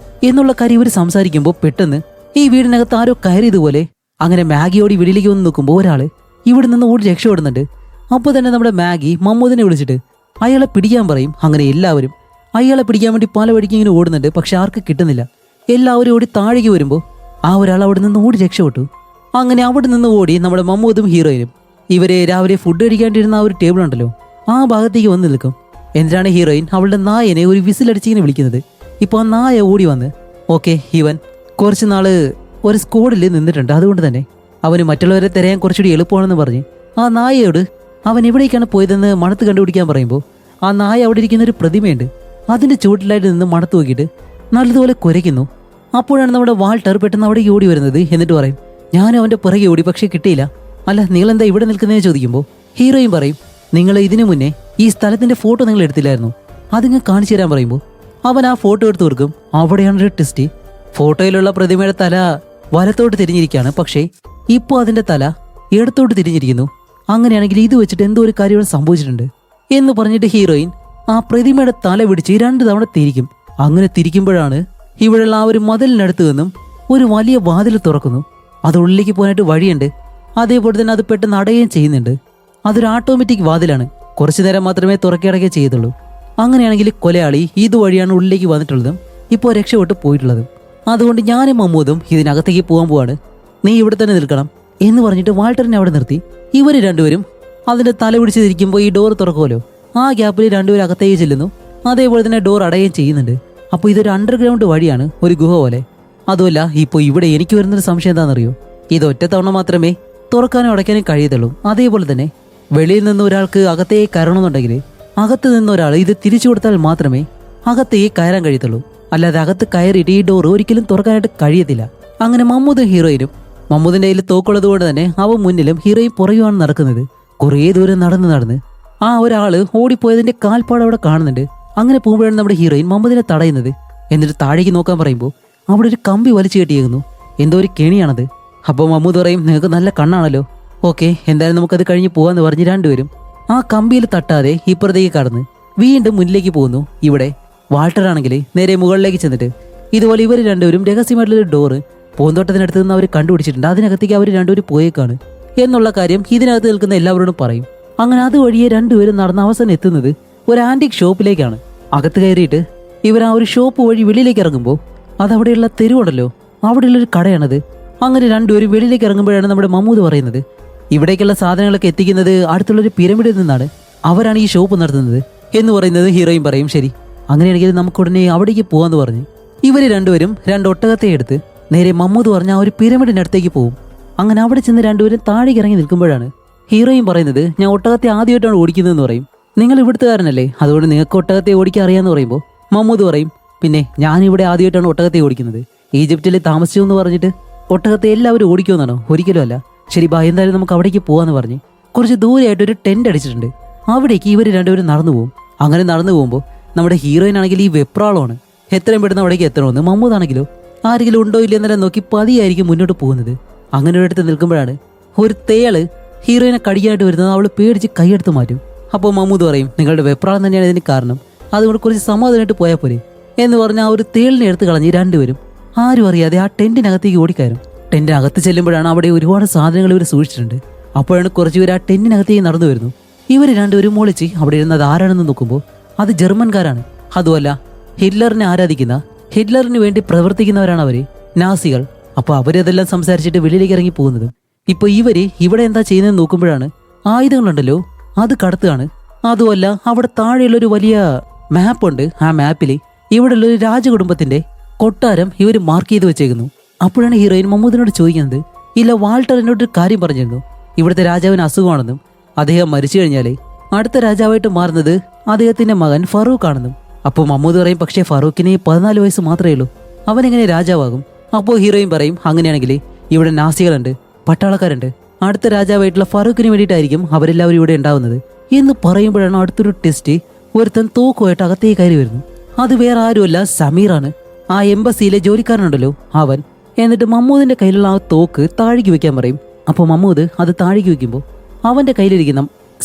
എന്നുള്ള കാര്യം ഇവർ സംസാരിക്കുമ്പോൾ പെട്ടെന്ന് ഈ വീടിനകത്ത് ആരോ കയറിയതുപോലെ അങ്ങനെ മാഗിയോടി വീട്ടിലേക്ക് വന്ന് നോക്കുമ്പോൾ ഒരാള് ഇവിടെ നിന്ന് ഓടി രക്ഷപ്പെടുന്നുണ്ട്. അപ്പോൾ തന്നെ നമ്മുടെ മാഗി മമ്മൂദിനെ വിളിച്ചിട്ട് അയാളെ പിടിക്കാൻ പറയും. അങ്ങനെ എല്ലാവരും അയാളെ പിടിക്കാൻ വേണ്ടി പല വഴിക്ക് ഇങ്ങനെ ഓടുന്നുണ്ട്. പക്ഷെ ആർക്ക് കിട്ടുന്നില്ല. എല്ലാവരും ഓടി താഴേക്ക് വരുമ്പോൾ ആ ഒരാൾ അവിടെ നിന്ന് ഓടി രക്ഷപ്പെട്ടു. അങ്ങനെ അവിടെ നിന്ന് ഓടി നമ്മുടെ മമ്മൂദും ഹീറോയിനും ഇവരെ രാവിലെ ഫുഡ് കഴിക്കാണ്ടിരുന്ന ആ ഒരു ടേബിൾ ഉണ്ടല്ലോ ആ ഭാഗത്തേക്ക് വന്ന് നിൽക്കും. എന്നിട്ടാണ് ഹീറോയിൻ അവളുടെ നായനെ ഒരു വിസിലടിച്ചിങ്ങനെ വിളിക്കുന്നത്. ഇപ്പോൾ ആ നായ ഓടി വന്ന് ഓക്കെ ഇവൻ കുറച്ച് നാള് ഒരു സ്ക്വാഡിൽ നിന്നിട്ടുണ്ട്, അതുകൊണ്ട് തന്നെ അവന് മറ്റുള്ളവരെ തിരയാൻ കുറച്ചുകൂടി എളുപ്പമാണെന്ന് പറഞ്ഞ് ആ നായയോട് അവൻ എവിടേക്കാണ് പോയതെന്ന് മണത്ത് കണ്ടുപിടിക്കാൻ പറയുമ്പോൾ ആ നായ അവിടെ ഇരിക്കുന്ന ഒരു പ്രതിമയുണ്ട്. അതിൻ്റെ ചുവട്ടിലായിട്ട് നിന്ന് മണത്ത് നോക്കിയിട്ട് നല്ലതുപോലെ കുരയ്ക്കുന്നു. അപ്പോഴാണ് നമ്മുടെ വാൾട്ടർ പെട്ടെന്ന് അവിടേക്ക് ഓടി വരുന്നത്. എന്നിട്ട് പറയും ഞാനും അവൻ്റെ പുറകെ ഓടി, പക്ഷേ കിട്ടിയില്ല. അല്ല നിങ്ങളെന്താ ഇവിടെ നിൽക്കുന്നതെന്ന് ചോദിക്കുമ്പോൾ ഹീറോയും പറയും നിങ്ങൾ ഇതിനു മുന്നേ ഈ സ്ഥലത്തിൻ്റെ ഫോട്ടോ നിങ്ങൾ എടുത്തില്ലായിരുന്നു, അതിങ്ങ് കാണിച്ചു തരാൻ പറയുമ്പോൾ അവൻ ആ ഫോട്ടോ എടുത്ത് കൊടുക്കും. അവിടെയാണ് ഒരു ട്വിസ്റ്റ്. ഫോട്ടോയിലുള്ള പ്രതിമയുടെ തല വലത്തോട്ട് തിരിഞ്ഞിരിക്കുകയാണ്, പക്ഷേ ഇപ്പോൾ അതിൻ്റെ തല ഇടത്തോട്ട് തിരിഞ്ഞിരിക്കുന്നു. അങ്ങനെയാണെങ്കിൽ ഇത് വെച്ചിട്ട് എന്തോ ഒരു കാര്യം സംഭവിച്ചിട്ടുണ്ട് എന്ന് പറഞ്ഞിട്ട് ഹീറോയിൻ ആ പ്രതിമയുടെ തല പിടിച്ച് 2 തവണ തിരിക്കും. അങ്ങനെ തിരിക്കുമ്പോഴാണ് ഇവിടെയുള്ള ആ ഒരു മതിലിനടുത്ത് നിന്നും ഒരു വലിയ വാതിൽ തുറക്കുന്നു. അത് ഉള്ളിലേക്ക് പോകാനായിട്ട് വഴിയുണ്ട്. അതേപോലെ തന്നെ അത് പെട്ടെന്ന് അടയുകയും ചെയ്യുന്നുണ്ട്. അതൊരു ഓട്ടോമാറ്റിക് വാതിലാണ്, കുറച്ചു നേരം മാത്രമേ തുറക്കിയടക്കുകയും ചെയ്തുള്ളൂ. അങ്ങനെയാണെങ്കിൽ കൊലയാളി ഇതുവഴിയാണ് ഉള്ളിലേക്ക് വന്നിട്ടുള്ളതും ഇപ്പോൾ രക്ഷപ്പെട്ട് പോയിട്ടുള്ളതും. അതുകൊണ്ട് ഞാനും മമ്മൂദും ഇതിനകത്തേക്ക് പോകാൻ പോവാണ്, നീ ഇവിടെ തന്നെ നിൽക്കണം എന്ന് പറഞ്ഞിട്ട് വാൾട്ടറിനെ അവിടെ നിർത്തി ഇവർ രണ്ടുപേരും അതിൻ്റെ തല പിടിച്ച് തിരിക്കുമ്പോൾ ഈ ഡോർ തുറക്കുമല്ലോ, ആ ഗ്യാപ്പിൽ രണ്ടുപേരും അകത്തേക്ക് ചെല്ലുന്നു. അതേപോലെ തന്നെ ഡോർ അടയുകയും ചെയ്യുന്നുണ്ട്. അപ്പോൾ ഇതൊരു അണ്ടർഗ്രൗണ്ട് വഴിയാണ്, ഒരു ഗുഹ പോലെ. അതുമല്ല ഇപ്പോൾ ഇവിടെ എനിക്ക് വരുന്നൊരു സംശയം എന്താണെന്നറിയോ, ഇത് ഒറ്റ തവണ മാത്രമേ തുറക്കാനും അടയ്ക്കാനും കഴിയത്തുള്ളൂ. അതേപോലെ തന്നെ വെളിയിൽ നിന്ന് ഒരാൾക്ക് അകത്തേക്ക് കയറണമെന്നുണ്ടെങ്കിൽ അകത്ത് നിന്ന് ഒരാൾ ഇത് തിരിച്ചു കൊടുത്താൽ മാത്രമേ അകത്തേക്ക് കയറാൻ കഴിയത്തുള്ളൂ. അല്ലാതെ അകത്ത് കയറിയിട്ട് ഈ ഡോർ ഒരിക്കലും തുറക്കാനായിട്ട് കഴിയത്തില്ല. അങ്ങനെ മമ്മൂദും ഹീറോയിനും മമ്മൂദിന്റെ കയ്യിൽ തോക്കുള്ളത് കൊണ്ട് തന്നെ അവൻ മുന്നിലും ഹീറോയിൻ പുറയുമാണ് നടക്കുന്നത്. കുറേ ദൂരം നടന്ന് ആ ഒരാള് ഓടിപ്പോയതിന്റെ കാൽപ്പാട് അവിടെ കാണുന്നുണ്ട്. അങ്ങനെ പോകുമ്പോഴാണ് നമ്മുടെ ഹീറോയിൻ മമ്മൂദിനെ തടയുന്നത്. എന്നിട്ട് താഴേക്ക് നോക്കാൻ പറയുമ്പോൾ അവിടെ ഒരു കമ്പി വലിച്ചു കെട്ടിയേക്കുന്നു. എന്തോ ഒരു കെണിയാണത്. അപ്പോൾ മമ്മൂദ് പറയും നിങ്ങൾക്ക് നല്ല കണ്ണാണല്ലോ, ഓക്കെ എന്തായാലും നമുക്കത് കഴിഞ്ഞ് പോകാന്ന് പറഞ്ഞ് രണ്ടുപേരും ആ കമ്പിയിൽ തട്ടാതെ ഇപ്പുറത്തേക്ക് കടന്ന് വീണ്ടും മുന്നിലേക്ക് പോകുന്നു. ഇവിടെ വാൾട്ടർ ആണെങ്കിൽ നേരെ മുകളിലേക്ക് ചെന്നിട്ട് ഇതുപോലെ ഇവർ രണ്ടുപേരും രഹസ്യമായിട്ടുള്ളൊരു ഡോറ് പൂന്തോട്ടത്തിനടുത്ത് നിന്ന് അവർ കണ്ടുപിടിച്ചിട്ടുണ്ട്. അതിനകത്തേക്ക് അവർ രണ്ടുപേരും പോയേക്കാണ് എന്നുള്ള കാര്യം ഇതിനകത്ത് നിൽക്കുന്ന എല്ലാവരോടും പറയും. അങ്ങനെ അതുവഴിയെ രണ്ടുപേരും നടന്ന അവസാനം എത്തുന്നത് ഒരു ആന്റിക് ഷോപ്പിലേക്കാണ്. അകത്ത് കയറിയിട്ട് ഇവർ ആ ഒരു ഷോപ്പ് വഴി വെളിയിലേക്ക് ഇറങ്ങുമ്പോൾ അതവിടെയുള്ള തെരുവുണ്ടല്ലോ, അവിടെയുള്ളൊരു കടയാണത്. അങ്ങനെ രണ്ടുപേരും വെളിയിലേക്ക് ഇറങ്ങുമ്പോഴാണ് നമ്മുടെ മമ്മൂദ് പറയുന്നത് ഇവിടേക്കുള്ള സാധനങ്ങളൊക്കെ എത്തിക്കുന്നത് അടുത്തുള്ളൊരു പിരമിഡിൽ നിന്നാണ്, അവരാണ് ഈ ഷോപ്പ് നടത്തുന്നത് എന്ന് പറയുന്നത്. ഹീറോയിൻ പറയും ശരി അങ്ങനെയാണെങ്കിൽ നമുക്കുടനെ അവിടേക്ക് പോകാമെന്ന് പറഞ്ഞ് ഇവർ രണ്ടുപേരും 2 ഒട്ടകത്തെ എടുത്ത് നേരെ മമ്മൂദ് പറഞ്ഞ ആ ഒരു പിരമിഡിനടുത്തേക്ക് പോകും. അങ്ങനെ അവിടെ ചെന്ന് രണ്ടുപേരും താഴേക്ക് ഇറങ്ങി നിൽക്കുമ്പോഴാണ് ഹീറോയിൻ പറയുന്നത് ഞാൻ ഒട്ടകത്തെ ആദ്യമായിട്ടാണ് ഓടിക്കുന്നതെന്ന് പറയും. നിങ്ങൾ ഇവിടുത്തുകാരനല്ലേ, അതുകൊണ്ട് നിങ്ങൾക്ക് ഒട്ടകത്തെ ഓടിക്കാൻ അറിയാമെന്ന് പറയുമ്പോൾ മമ്മൂദ് പറയും പിന്നെ ഞാനിവിടെ ആദ്യമായിട്ടാണ് ഒട്ടകത്തെ ഓടിക്കുന്നത്, ഈജിപ്തിൽ താമസിച്ചു എന്ന് പറഞ്ഞിട്ട് ഒട്ടകത്തെ എല്ലാവരും ഓടിക്കുമെന്നാണോ? ഒരിക്കലും അല്ല. ശരി ബാ എന്തായാലും നമുക്ക് അവിടേക്ക് പോകാന്ന് പറഞ്ഞ് കുറച്ച് ദൂരെയായിട്ട് ഒരു ടെന്റ് അടിച്ചിട്ടുണ്ട്. അവിടേക്ക് ഇവർ രണ്ടുപേരും നടന്നു പോകും. അങ്ങനെ നടന്നു പോകുമ്പോൾ നമ്മുടെ ഹീറോയിൻ ആണെങ്കിൽ ഈ വെപ്രാളമാണ്, എത്രയും പെട്ടെന്ന് അവിടേക്ക് എത്തണമെന്ന്. മമ്മൂദാണെങ്കിലോ ആരെങ്കിലും ഉണ്ടോ ഇല്ല എന്നെല്ലാം നോക്കി പതിയായിരിക്കും മുന്നോട്ട് പോകുന്നത്. അങ്ങനെ ഒരിടത്ത് നിൽക്കുമ്പോഴാണ് ഒരു തേള് ഹീറോയിനെ കടിക്കാനായിട്ട് വരുന്നത്. അവൾ പേടിച്ച് കൈയെടുത്ത് മാറ്റും. അപ്പോൾ മമ്മൂദ് പറയും നിങ്ങളുടെ വെപ്രാളം തന്നെയാണ് ഇതിന് കാരണം, അതുകൊണ്ട് കുറച്ച് സമാധാനമായിട്ട് പോയാൽ പോരെ എന്ന് പറഞ്ഞ് ആ ഒരു തേളിനെ എടുത്ത് കളഞ്ഞ് രണ്ടുപേരും ആരും അറിയാതെ ആ ടെന്റിനകത്തേക്ക് ഓടിക്കയറും. ടെന്റിനകത്ത് ചെല്ലുമ്പോഴാണ് അവിടെ ഒരുപാട് സാധനങ്ങൾ ഇവർ സൂക്ഷിച്ചിട്ടുണ്ട്. അപ്പോഴാണ് കുറച്ച് പേര് ആ ടെന്റിനകത്തേക്ക് നടന്നു വരുന്നു. ഇവർ രണ്ടുപേരും ഒളിച്ച് അവിടെ ഇരുന്നത് ആരാണെന്ന് നോക്കുമ്പോൾ അത് ജർമ്മൻകാരാണ്. അതുമല്ല ഹിറ്റ്ലറിനെ ആരാധിക്കുന്ന, ഹിറ്റ്ലറിന് വേണ്ടി പ്രവർത്തിക്കുന്നവരാണ് അവര്, നാസികൾ. അപ്പോൾ അവരതെല്ലാം സംസാരിച്ചിട്ട് വെളിയിലേക്ക് ഇറങ്ങി പോകുന്നതും ഇപ്പോൾ ഇവര് ഇവിടെ എന്താ ചെയ്യുന്നതെന്ന് നോക്കുമ്പോഴാണ് ആയുധങ്ങളുണ്ടല്ലോ അത് കടത്തുകയാണ്. അതുമല്ല അവിടെ താഴെയുള്ളൊരു വലിയ മാപ്പുണ്ട്. ആ മാപ്പിൽ ഇവിടെയുള്ള ഒരു രാജകുടുംബത്തിന്റെ കൊട്ടാരം ഇവർ മാർക്ക് ചെയ്ത് വെച്ചേക്കുന്നു. അപ്പോഴാണ് ഹീറോയിൻ മമ്മൂദിനോട് ചോദിക്കുന്നത് ഇല്ല വാൾട്ടർ എന്നോടൊരു കാര്യം പറഞ്ഞിരുന്നു, ഇവിടുത്തെ രാജാവിന് അസുഖമാണെന്നും അദ്ദേഹം മരിച്ചു കഴിഞ്ഞാൽ അടുത്ത രാജാവായിട്ട് മാറുന്നത് അദ്ദേഹത്തിന്റെ മകൻ ഫറൂഖ് ആണെന്നും. അപ്പോൾ മമ്മൂദ് പറയും പക്ഷേ ഫറൂഖിന് 14 വയസ്സ് മാത്രമേ ഉള്ളൂ, അവനെങ്ങനെ രാജാവാകും? അപ്പോൾ ഹീറോയിൻ പറയും അങ്ങനെയാണെങ്കിൽ ഇവിടെ നാസികളുണ്ട്, പട്ടാളക്കാരുണ്ട്, അടുത്ത രാജാവായിട്ടുള്ള ഫറൂഖിന് വേണ്ടിയിട്ടായിരിക്കും അവരെല്ലാവരും ഇവിടെ ഉണ്ടാവുന്നത് എന്ന് പറയുമ്പോഴാണ് അടുത്തൊരു ടെസ്റ്റ് ഒരുത്തൻ തോക്കുമായിട്ട് അകത്തേക്ക് കയറി വരുന്നു. അത് വേറെ ആരുമല്ല സമീറാണ്, ആ എംബസിയിലെ ജോലിക്കാരനുണ്ടല്ലോ അവൻ. എന്നിട്ട് മമ്മൂദിന്റെ കയ്യിലുള്ള ആ തോക്ക് താഴേക്ക് വെക്കാൻ പറയും. അപ്പോൾ മമ്മൂദ് അത് താഴേക്ക് വെക്കുമ്പോൾ അവന്റെ കയ്യിലിരിക്കുന്ന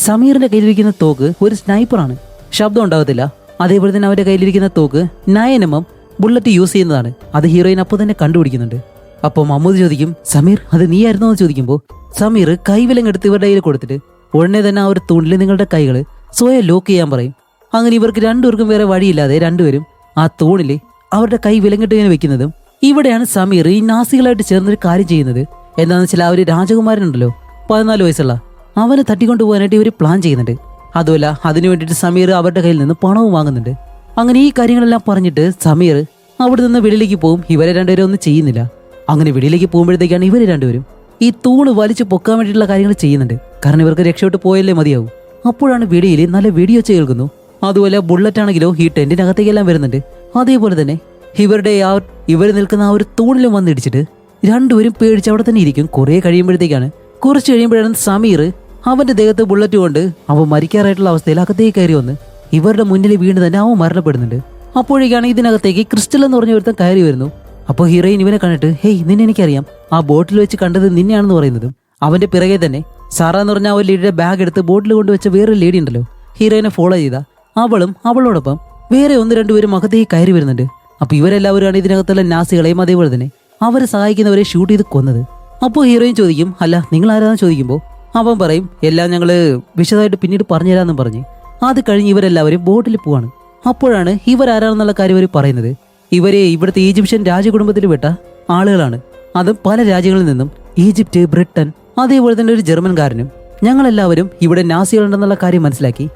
സമീറിന്റെ കയ്യിലിരിക്കുന്ന തോക്ക് ഒരു സ്നൈപ്പറാണ്, ശബ്ദം ഉണ്ടാകത്തില്ല. അതേപോലെ തന്നെ അവന്റെ കയ്യിലിരിക്കുന്ന തോക്ക് 9mm ബുള്ളറ്റ് യൂസ് ചെയ്യുന്നതാണ്. അത് ഹീറോയിൻ അപ്പോൾ തന്നെ കണ്ടുപിടിക്കുന്നുണ്ട്. അപ്പോൾ മമ്മൂദ് ചോദിക്കും, സമീർ അത് നീയായിരുന്നോ എന്ന് ചോദിക്കുമ്പോൾ സമീർ കൈവിലങ്ങെടുത്ത് ഇവരുടെ കയ്യിൽ കൊടുത്തിട്ട് ഉടനെ തന്നെ ആ ഒരു തൂണിൽ നിങ്ങളുടെ കൈകൾ സ്വയം ലോക്ക് ചെയ്യാൻ പറയും. അങ്ങനെ ഇവർക്ക് രണ്ടുപേർക്കും വേറെ വഴിയില്ലാതെ രണ്ടുപേരും ആ തൂണിൽ അവരുടെ കൈ വിലങ്ങിട്ട് ഇങ്ങനെ വെക്കുന്നതും. ഇവിടെയാണ് സമീർ ഈ നാസികളായിട്ട് ചേർന്നൊരു കാര്യം ചെയ്യുന്നത്. എന്താണെന്ന് വെച്ചാൽ ആ ഒരു രാജകുമാരനുണ്ടല്ലോ 14 വയസ്സുള്ള, അവനെ തട്ടിക്കൊണ്ടു പോകാനായിട്ട് ഇവർ പ്ലാൻ ചെയ്യുന്നുണ്ട്. അതുമല്ല അതിനു വേണ്ടിയിട്ട് സമീർ അവരുടെ കയ്യിൽ നിന്ന് പണവും വാങ്ങുന്നുണ്ട്. അങ്ങനെ ഈ കാര്യങ്ങളെല്ലാം പറഞ്ഞിട്ട് സമീർ അവിടെ നിന്ന് വെളിയിലേക്ക് പോകും. ഇവരെ രണ്ടുപേരും ഒന്നും ചെയ്യുന്നില്ല. അങ്ങനെ വെളിയിലേക്ക് പോകുമ്പോഴത്തേക്കാണ് ഇവർ രണ്ടുപേരും ഈ തൂണ് വലിച്ചു പൊക്കാൻ വേണ്ടിയിട്ടുള്ള കാര്യങ്ങൾ ചെയ്യുന്നുണ്ട്. കാരണം ഇവർക്ക് രക്ഷപ്പെട്ട് പോയല്ലേ മതിയാവും. അപ്പോഴാണ് വെടിയിൽ നല്ല വെടിയൊച്ച കേൾക്കുന്നു. അതുപോലെ ബുള്ളറ്റ് ആണെങ്കിലോ ഈ ടെന്റിനകത്തേക്കെല്ലാം വരുന്നുണ്ട്. അതേപോലെ തന്നെ ഇവർ നിൽക്കുന്ന ആ ഒരു തൂണിലും വന്നിടിച്ചിട്ട് രണ്ടുപേരും പേടിച്ച് അവിടെ തന്നെ ഇരിക്കും. കുറച്ച് കഴിയുമ്പോഴാണ് സമീർ അവന്റെ ദേഹത്ത് ബുള്ളറ്റ് കൊണ്ട് അവൻ മരിക്കാറായിട്ടുള്ള അവസ്ഥയിൽ അകത്തേക്ക് കയറി വന്ന് ഇവരുടെ മുന്നിൽ വീണ് തന്നെ അവൻ മരണപ്പെടുന്നുണ്ട്. അപ്പോഴേക്കാണ് ഇതിനകത്തേക്ക് ക്രിസ്റ്റൽ എന്ന് പറഞ്ഞ ഒരുത്തൻ കയറി വരുന്നു. അപ്പോൾ ഹീറോയിൻ ഇവനെ കണ്ടിട്ട്, ഹേയ് നിന്നെ എനിക്കറിയാം, ആ ബോട്ടിൽ വെച്ച് കണ്ടത് നിന്നെയാണെന്ന് പറയുന്നതും. അവന്റെ പിറകെ തന്നെ സാറ എന്ന് പറഞ്ഞ ആ ഒരു ലേഡിയുടെ ബാഗ് എടുത്ത് ബോട്ടിൽ കൊണ്ടുവച്ച വേറൊരു ലേഡി ഉണ്ടല്ലോ, ഹീറോയിനെ ഫോളോ ചെയ്ത അവളും അവളോടൊപ്പം വേറെ 1-2 പേരും അകത്തേക്ക് കയറി വരുന്നുണ്ട്. അപ്പൊ ഇവരെല്ലാവരുമാണ് ഇതിനകത്തുള്ള നാസികളെയും അതേപോലെ തന്നെ അവരെ സഹായിക്കുന്നവരെ ഷൂട്ട് ചെയ്ത് കൊന്നത്. അപ്പോൾ ഹീറോയിൻ ചോദിക്കും, അല്ല നിങ്ങൾ ആരാന്ന് ചോദിക്കുമ്പോൾ അവൻ പറയും, എല്ലാം ഞങ്ങള് വിശദമായിട്ട് പിന്നീട് പറഞ്ഞുതരാമെന്നും പറഞ്ഞ് അത് കഴിഞ്ഞ് ഇവരെല്ലാവരും ബോട്ടിൽ പോവാണ്. അപ്പോഴാണ് ഇവരാരാണെന്നുള്ള കാര്യം അവർ പറയുന്നത്. ഇവരെ ഇവിടുത്തെ ഈജിപ്ഷ്യൻ രാജകുടുംബത്തിൽ പെട്ട ആളുകളാണ്. അതും പല രാജ്യങ്ങളിൽ നിന്നും, ഈജിപ്റ്റ്, ബ്രിട്ടൻ, അതേപോലെ തന്നെ ഒരു ജർമ്മൻകാരനും. ഞങ്ങളെല്ലാവരും ഇവിടെ നാസികളുണ്ടെന്നുള്ള കാര്യം മനസ്സിലാക്കി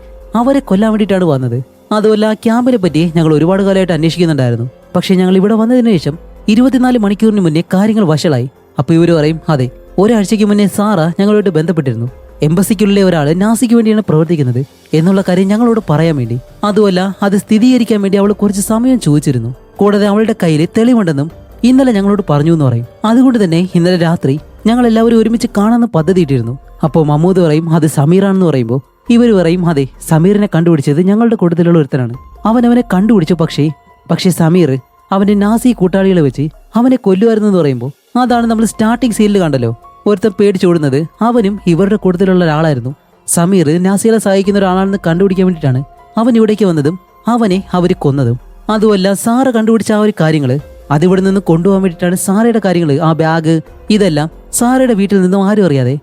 അവരെ കൊല്ലാൻ വേണ്ടിയിട്ടാണ് വന്നത്. അതുമല്ല ക്യാമ്പിനെ പറ്റി ഞങ്ങൾ ഒരുപാട് കാലമായിട്ട് അന്വേഷിക്കുന്നുണ്ടായിരുന്നു. പക്ഷെ ഞങ്ങൾ ഇവിടെ വന്നതിന് ശേഷം 24 മണിക്കൂറിന് മുന്നേ കാര്യങ്ങൾ വഷളായി. അപ്പോൾ ഇവർ പറയും, അതെ ഒരാഴ്ചയ്ക്ക് മുന്നേ സാറ ഞങ്ങളുമായിട്ട് ബന്ധപ്പെട്ടിരുന്നു. എംബസിക്കുള്ളിലെ ഒരാൾ നാസിക്ക് വേണ്ടിയാണ് പ്രവർത്തിക്കുന്നത് എന്നുള്ള കാര്യം ഞങ്ങളോട് പറയാൻ വേണ്ടി. അതുമല്ല അത് സ്ഥിരീകരിക്കാൻ വേണ്ടി അവൾ കുറച്ച് സമയം ചോദിച്ചിരുന്നു. കൂടാതെ അവളുടെ കയ്യിൽ തെളിവുണ്ടെന്നും ഇന്നലെ ഞങ്ങളോട് പറഞ്ഞു എന്ന് പറയും. അതുകൊണ്ട് തന്നെ ഇന്നലെ രാത്രി ഞങ്ങൾ എല്ലാവരും ഒരുമിച്ച് കാണാമെന്ന് പദ്ധതിയിട്ടിരുന്നു. അപ്പോൾ മമ്മൂദ് പറയും, അത് സമീറാണെന്ന് പറയുമ്പോൾ ഇവർ പറയും, അതെ സമീറിനെ കണ്ടുപിടിച്ചത് ഞങ്ങളുടെ കൂട്ടത്തിലുള്ള ഒരുത്തനാണ്. അവനെ കണ്ടുപിടിച്ചു. പക്ഷേ സമീർ അവന്റെ നാസി കൂട്ടാളികളെ വെച്ച് അവനെ കൊല്ലുമായിരുന്നു എന്ന് പറയുമ്പോൾ അതാണ് നമ്മൾ സ്റ്റാർട്ടിങ് സീനിൽ കണ്ടല്ലോ, ഒരുത്തൻ പേടിച്ചോടുന്നത്. അവനും ഇവരുടെ കൂട്ടത്തിലുള്ള ഒരാളായിരുന്നു. സമീർ നാസികളെ സഹായിക്കുന്ന ഒരാളാണെന്ന് കണ്ടുപിടിക്കാൻ വേണ്ടിയിട്ടാണ് അവൻ ഇവിടേക്ക് വന്നതും അവനെ അവർ കൊന്നതും. അതുമല്ല സാറ കണ്ടുപിടിച്ച ആ ഒരു കാര്യങ്ങള് അതിവിടെ നിന്ന് കൊണ്ടുപോകാൻ വേണ്ടിയിട്ടാണ് സാറയുടെ കാര്യങ്ങള്, ആ ബാഗ് ഇതെല്ലാം സാറയുടെ വീട്ടിൽ നിന്നും ആരും അറിയാതെ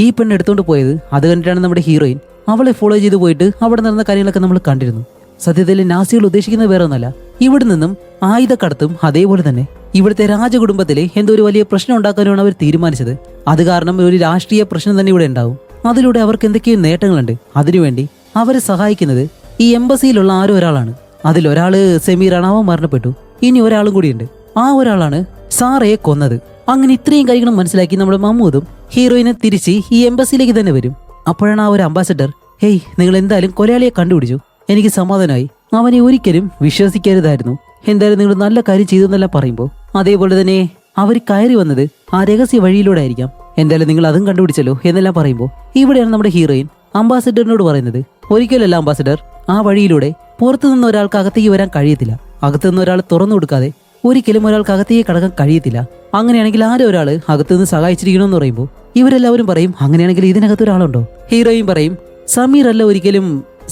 ഈ പെണ്ണ് എടുത്തുകൊണ്ട് പോയത്. അത് കണ്ടിട്ടാണ് നമ്മുടെ ഹീറോയിൻ അവളെ ഫോളോ ചെയ്ത് പോയിട്ട് അവിടെ നടന്ന കാര്യങ്ങളൊക്കെ നമ്മൾ കണ്ടിരുന്നു. സത്യത്തിൽ നാസികൾ ഉദ്ദേശിക്കുന്നത് വേറെ ഒന്നല്ല, ഇവിടെ നിന്നും ആയുധക്കടത്തും അതേപോലെ തന്നെ ഇവിടുത്തെ രാജകുടുംബത്തിലെ എന്തോ ഒരു വലിയ പ്രശ്നം ഉണ്ടാക്കാനാണ് അവർ തീരുമാനിച്ചത്. അത് കാരണം ഒരു രാഷ്ട്രീയ പ്രശ്നം തന്നെ ഇവിടെ ഉണ്ടാവും. അതിലൂടെ അവർക്ക് എന്തൊക്കെയോ നേട്ടങ്ങളുണ്ട്. അതിനുവേണ്ടി അവരെ സഹായിക്കുന്നത് ഈ എംബസിയിലുള്ള ആരോ ഒരാളാണ്. അതിലൊരാള് സെമീറാണ്, അവൻ മരണപ്പെട്ടു. ഇനി ഒരാളും കൂടിയുണ്ട്, ആ ഒരാളാണ് സാറയെ കൊന്നത്. അങ്ങനെ ഇത്രയും കാര്യങ്ങളും മനസ്സിലാക്കി നമ്മുടെ മമ്മൂദും ഹീറോയിനെ തിരിച്ച് ഈ എംബസിയിലേക്ക് തന്നെ വരും. അപ്പോഴാണ് ആ ഒരു അംബാസഡർ, ഹേയ് നിങ്ങൾ എന്തായാലും കൊലയാളിയെ കണ്ടുപിടിച്ചു, എനിക്ക് സമാധാനമായി, അവനെ ഒരിക്കലും വിശ്വസിക്കരുതായിരുന്നു, എന്തായാലും നിങ്ങൾ നല്ല കാര്യം ചെയ്തു എന്നെല്ലാം പറയുമ്പോൾ അതേപോലെ തന്നെ അവർ കയറി വന്നത് ആ രഹസ്യ വഴിയിലൂടെ ആയിരിക്കാം, എന്തായാലും നിങ്ങൾ അതും കണ്ടുപിടിച്ചല്ലോ എന്നെല്ലാം പറയുമ്പോൾ ഇവിടെയാണ് നമ്മുടെ ഹീറോയിൻ അംബാസഡറിനോട് പറയുന്നത്, ഒരിക്കലല്ല അംബാസഡർ, ആ വഴിയിലൂടെ പുറത്തുനിന്ന് ഒരാൾക്ക് അകത്തേക്ക് വരാൻ കഴിയത്തില്ല. അകത്തുനിന്ന് ഒരാൾ തുറന്നു കൊടുക്കാതെ ഒരിക്കലും ഒരാൾക്ക് അകത്തേക്ക് കടക്കാൻ കഴിയത്തില്ല. അങ്ങനെയാണെങ്കിൽ ആരോ ഒരാൾ അകത്തുനിന്ന് സഹായിച്ചിരിക്കണമെന്ന് പറയുമ്പോൾ ഇവരെല്ലാവരും പറയും, അങ്ങനെയാണെങ്കിൽ ഇതിനകത്ത് ഒരാളുണ്ടോ? ഹീറോയിൻ പറയും, സമീർ അല്ല ഒരിക്കലും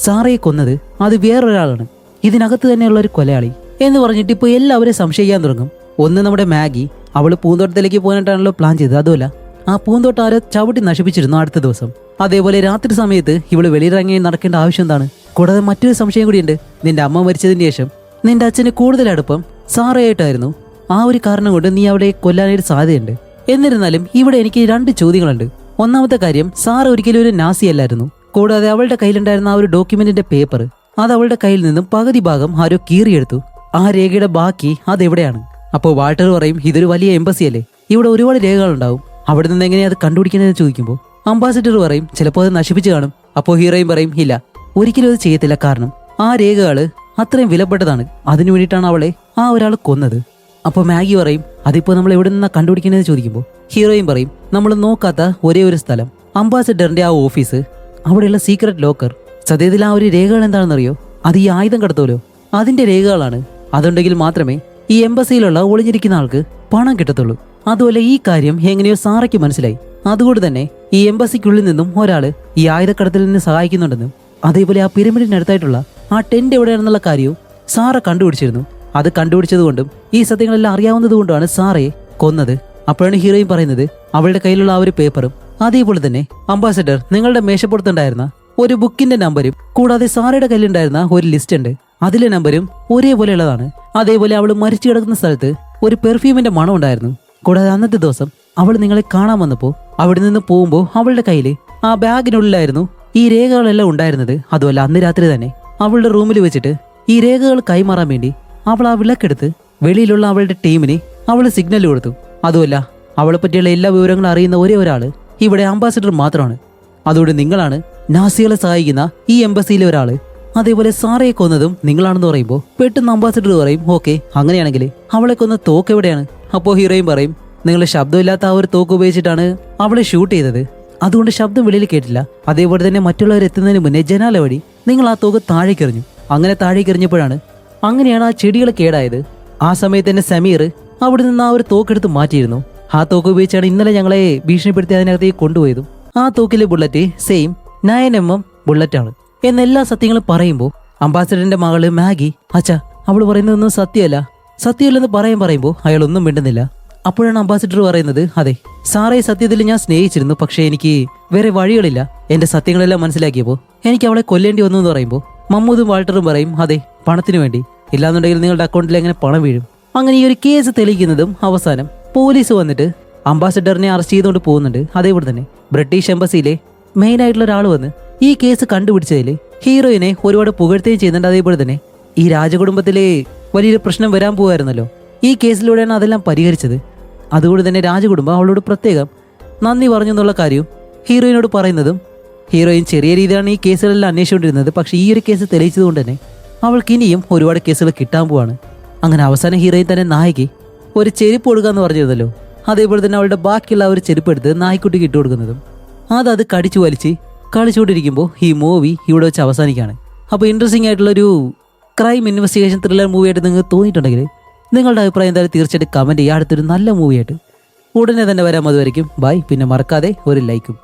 സാറയെ കൊന്നത്, അത് വേറൊരാളാണ്, ഇതിനകത്ത് തന്നെയുള്ള ഒരു കൊലയാളി എന്ന് പറഞ്ഞിട്ട് ഇപ്പോൾ എല്ലാവരും സംശയിക്കാൻ തുടങ്ങും. ഒന്ന് നമ്മുടെ മാഗി, അവള് പൂന്തോട്ടത്തിലേക്ക് പോകാനായിട്ടാണല്ലോ പ്ലാൻ ചെയ്തത്. അതുമല്ല ആ പൂന്തോട്ടം ആരോ ചവിട്ടി നശിപ്പിച്ചിരുന്നു അടുത്ത ദിവസം. അതേപോലെ രാത്രി സമയത്ത് ഇവള് വെളിയിറങ്ങി നടക്കേണ്ട ആവശ്യം എന്താണ്? കൂടാതെ മറ്റൊരു സംശയം കൂടിയുണ്ട്, നിന്റെ അമ്മ മരിച്ചതിന് ശേഷം നിന്റെ അച്ഛന് കൂടുതൽ അടുപ്പം സാറയായിട്ടായിരുന്നു, ആ ഒരു കാരണം കൊണ്ട് നീ അവിടെ കൊല്ലാനായിട്ട് സാധ്യതയുണ്ട്. എന്നിരുന്നാലും ഇവിടെ എനിക്ക് 2 ചോദ്യങ്ങളുണ്ട്. ഒന്നാമത്തെ കാര്യം, സാറ ഒരിക്കലും ഒരു നാസി അല്ലായിരുന്നു. കൂടാതെ അവളുടെ കയ്യിലുണ്ടായിരുന്ന ആ ഒരു ഡോക്യുമെന്റിന്റെ പേപ്പർ അത് അവളുടെ കയ്യിൽ നിന്നും പകുതി ഭാഗം ആരോ കീറിയെടുത്തു. ആ രേഖയുടെ ബാക്കി അതെവിടെയാണ്? അപ്പോൾ വാൾട്ടർ പറയും, ഇതൊരു വലിയ എംബസി അല്ലേ, ഇവിടെ ഒരുപാട് രേഖകളുണ്ടാവും, അവിടെ നിന്ന് എങ്ങനെയാ അത് കണ്ടുപിടിക്കുന്നതെന്ന് ചോദിക്കുമ്പോൾ അംബാസിഡർ പറയും, ചിലപ്പോൾ അത് നശിപ്പിച്ചു കാണും. അപ്പോൾ ഹീറോയും പറയും, ഇല്ല ഒരിക്കലും അത് ചെയ്യത്തില്ല, കാരണം ആ രേഖകള് അത്രയും വിലപ്പെട്ടതാണ്, അതിനു വേണ്ടിയിട്ടാണ് അവളെ ആ ഒരാൾ കൊന്നത്. അപ്പോൾ മാഗി പറയും, അതിപ്പോൾ നമ്മൾ എവിടെ നിന്നാ കണ്ടുപിടിക്കുന്നതെന്ന് ചോദിക്കുമ്പോൾ ഹീറോയും പറയും, നമ്മൾ നോക്കാത്ത ഒരേ ഒരു സ്ഥലം, അംബാസിഡറിന്റെ ആ ഓഫീസ്, അവിടെയുള്ള സീക്രട്ട് ലോക്കർ. സത്യത്തിൽ ആ ഒരു രേഖകൾ എന്താണെന്നറിയോ? അത് ഈ ആയുധം കടത്തോലോ അതിന്റെ രേഖകളാണ്. അതുണ്ടെങ്കിൽ മാത്രമേ ഈ എംബസിയിലുള്ള ഒളിഞ്ഞിരിക്കുന്ന ആൾക്ക് പണം കിട്ടത്തുള്ളൂ. അതുപോലെ ഈ കാര്യം എങ്ങനെയോ സാറയ്ക്ക് മനസ്സിലായി. അതുകൊണ്ട് തന്നെ ഈ എംബസിക്കുള്ളിൽ നിന്നും ഒരാൾ ഈ ആയുധക്കടത്തിൽ നിന്ന് സഹായിക്കുന്നുണ്ടെന്നും അതേപോലെ ആ പിരമിഡിനടുത്തായിട്ടുള്ള ആ ടെന്റ് എവിടെയാണെന്നുള്ള കാര്യവും സാറ കണ്ടുപിടിച്ചിരുന്നു. അത് കണ്ടുപിടിച്ചതുകൊണ്ടും ഈ സത്യങ്ങളെല്ലാം അറിയാവുന്നതുകൊണ്ടാണ് സാറയെ കൊന്നത്. അപ്പോഴാണ് ഹീറോയിൻ പറയുന്നത് അവളുടെ കയ്യിലുള്ള ആ ഒരു പേപ്പറും അതേപോലെ തന്നെ അംബാസഡർ നിങ്ങളുടെ മേശപ്പുറത്തുണ്ടായിരുന്ന ഒരു ബുക്കിന്റെ നമ്പരും കൂടാതെ സാറയുടെ കയ്യിലുണ്ടായിരുന്ന ഒരു ലിസ്റ്റ് ഉണ്ട്, അതിലെ നമ്പരും ഒരേപോലെയുള്ളതാണ്. അതേപോലെ അവൾ മരിച്ചു കിടക്കുന്ന സ്ഥലത്ത് ഒരു പെർഫ്യൂമിന്റെ മണം ഉണ്ടായിരുന്നു. കൂടാതെ അന്നത്തെ ദിവസം അവൾ നിങ്ങളെ കാണാൻ വന്നപ്പോൾ അവിടെ നിന്ന് പോകുമ്പോൾ അവളുടെ കയ്യിൽ ആ ബാഗിനുള്ളിലായിരുന്നു ഈ രേഖകളെല്ലാം ഉണ്ടായിരുന്നത്. അതുമല്ല അന്ന് രാത്രി തന്നെ അവളുടെ റൂമിൽ വെച്ചിട്ട് ഈ രേഖകൾ കൈമാറാൻ വേണ്ടി അവൾ ആ വിളക്കെടുത്ത് വെളിയിലുള്ള അവളുടെ ടീമിന് അവൾ സിഗ്നൽ കൊടുത്തു. അതുമല്ല അവളെ പറ്റിയുള്ള എല്ലാ വിവരങ്ങളും അറിയുന്ന ഒരേ ഒരാള് ഇവിടെ അംബാസിഡർ മാത്രമാണ്. അതുകൊണ്ട് നിങ്ങളാണ് നാസികളെ സഹായിക്കുന്ന ഈ എംബസിയിലെ ഒരാള്. അതേപോലെ സാറയെ കൊന്നതും നിങ്ങളാണെന്ന് പറയുമ്പോൾ പെട്ടെന്ന് അംബാസിഡർ പറയും ഓക്കെ അങ്ങനെയാണെങ്കിൽ അവളെ കൊന്ന തോക്ക് എവിടെയാണ്? അപ്പോൾ ഹീറോയും പറയും നിങ്ങളുടെ ശബ്ദമില്ലാത്ത ആ ഒരു തോക്ക് ഉപയോഗിച്ചിട്ടാണ് അവളെ ഷൂട്ട് ചെയ്തത്, അതുകൊണ്ട് ശബ്ദം വെളിയിൽ കേട്ടില്ല. അതേപോലെ തന്നെ മറ്റുള്ളവർ എത്തുന്നതിന് മുന്നേ ജനാല വഴി നിങ്ങൾ ആ തോക്ക് താഴേക്കെറിഞ്ഞു. അങ്ങനെ താഴേക്കെറിഞ്ഞപ്പോഴാണ് അങ്ങനെയാണ് ആ ചെടികൾ കേടായത്. ആ സമയത്ത് തന്നെ സമീർ അവിടെ നിന്ന് ആ ഒരു തോക്കെടുത്ത് മാറ്റിയിരുന്നു. ആ തോക്ക് ഉപയോഗിച്ചാണ് ഇന്നലെ ഞങ്ങളെ ഭീഷണിപ്പെടുത്തി അതിനകത്തേക്ക് കൊണ്ടുപോയതും. ആ തോക്കിലെ ബുള്ളറ്റ് സെയിം 9mm ബുള്ളറ്റാണ് എന്നെല്ലാ സത്യങ്ങളും പറയുമ്പോൾ അംബാസിഡറിന്റെ മകള് മാഗി അച്ഛാ അവൾ പറയുന്നതൊന്നും സത്യമല്ലെന്ന് പറയുമ്പോൾ അയാളൊന്നും മിണ്ടുന്നില്ല. അപ്പോഴാണ് അംബാസിഡർ പറയുന്നത് അതെ സാറേ സത്യത്തിൽ ഞാൻ സ്നേഹിച്ചിരുന്നു, പക്ഷേ എനിക്ക് വേറെ വഴികളില്ല. എന്റെ സത്യങ്ങളെല്ലാം മനസ്സിലാക്കിയപ്പോൾ എനിക്ക് അവളെ കൊല്ലേണ്ടി വന്നു എന്ന് പറയുമ്പോൾ മമ്മൂദും വാൾട്ടറും പറയും അതെ പണത്തിന് വേണ്ടി, ഇല്ലാന്നുണ്ടെങ്കിൽ നിങ്ങളുടെ അക്കൗണ്ടിൽ എങ്ങനെ പണം വീഴും. അങ്ങനെ ഈ ഒരു കേസ് തെളിയിക്കുന്നതും അവസാനം പോലീസ് വന്നിട്ട് അംബാസിഡറിനെ അറസ്റ്റ് ചെയ്തുകൊണ്ട് പോകുന്നുണ്ട്. അതേപോലെ തന്നെ ബ്രിട്ടീഷ് എംബസിയിലെ മെയിൻ ആയിട്ടുള്ള ഒരാൾ വന്ന് ഈ കേസ് കണ്ടുപിടിച്ചതിൽ ഹീറോയിനെ ഒരുപാട് പുകഴ്ത്തുകയും ചെയ്യുന്നുണ്ട്. അതേപോലെ തന്നെ ഈ രാജകുടുംബത്തിലെ വലിയൊരു പ്രശ്നം വരാൻ പോകുമായിരുന്നല്ലോ, ഈ കേസിലൂടെയാണ് അതെല്ലാം പരിഹരിച്ചത്. അതുകൊണ്ട് തന്നെ രാജകുടുംബം അവളോട് പ്രത്യേകം നന്ദി പറഞ്ഞു എന്നുള്ള കാര്യവും ഹീറോയിനോട് പറയുന്നതും ഹീറോയിൻ ചെറിയ രീതിയിലാണ് ഈ കേസുകളെല്ലാം അന്വേഷിച്ചുകൊണ്ടിരുന്നത്. പക്ഷേ ഈ ഒരു കേസ് തെളിയിച്ചതുകൊണ്ട് തന്നെ അവൾക്ക് ഇനിയും ഒരുപാട് കേസുകൾ കിട്ടാൻ പോവാണ്. അങ്ങനെ അവസാനം ഹീറോയിൻ തന്നെ നായിക്ക് ഒരു ചെരുപ്പ് കൊടുക്കുക എന്ന് പറഞ്ഞിരുന്നല്ലോ, അതേപോലെ തന്നെ അവളുടെ ബാക്കിയുള്ള ഒരു ചെരുപ്പ് എടുത്ത് നായ്ക്കുട്ടിക്ക് ഇട്ട് കൊടുക്കുന്നതും അത് കടിച്ചു വലിച്ച് കളിച്ചുകൊണ്ടിരിക്കുമ്പോൾ ഈ മൂവി ഇവിടെ വെച്ച് അവസാനിക്കുകയാണ്. അപ്പോൾ ഇൻട്രസ്റ്റിംഗ് ആയിട്ടുള്ളൊരു ക്രൈം ഇൻവെസ്റ്റിഗേഷൻ ത്രില്ലർ മൂവിയായിട്ട് നിങ്ങൾക്ക് തോന്നിയിട്ടുണ്ടെങ്കിൽ നിങ്ങളുടെ അഭിപ്രായം എന്തായാലും തീർച്ചയായിട്ടും കമൻറ്റ് ചെയ്യുക. അടുത്തൊരു നല്ല മൂവിയായിട്ട് ഉടനെ തന്നെ വരാം. അതുവരെയും ബൈ. പിന്നെ മറക്കാതെ ഒരു ലൈക്കും.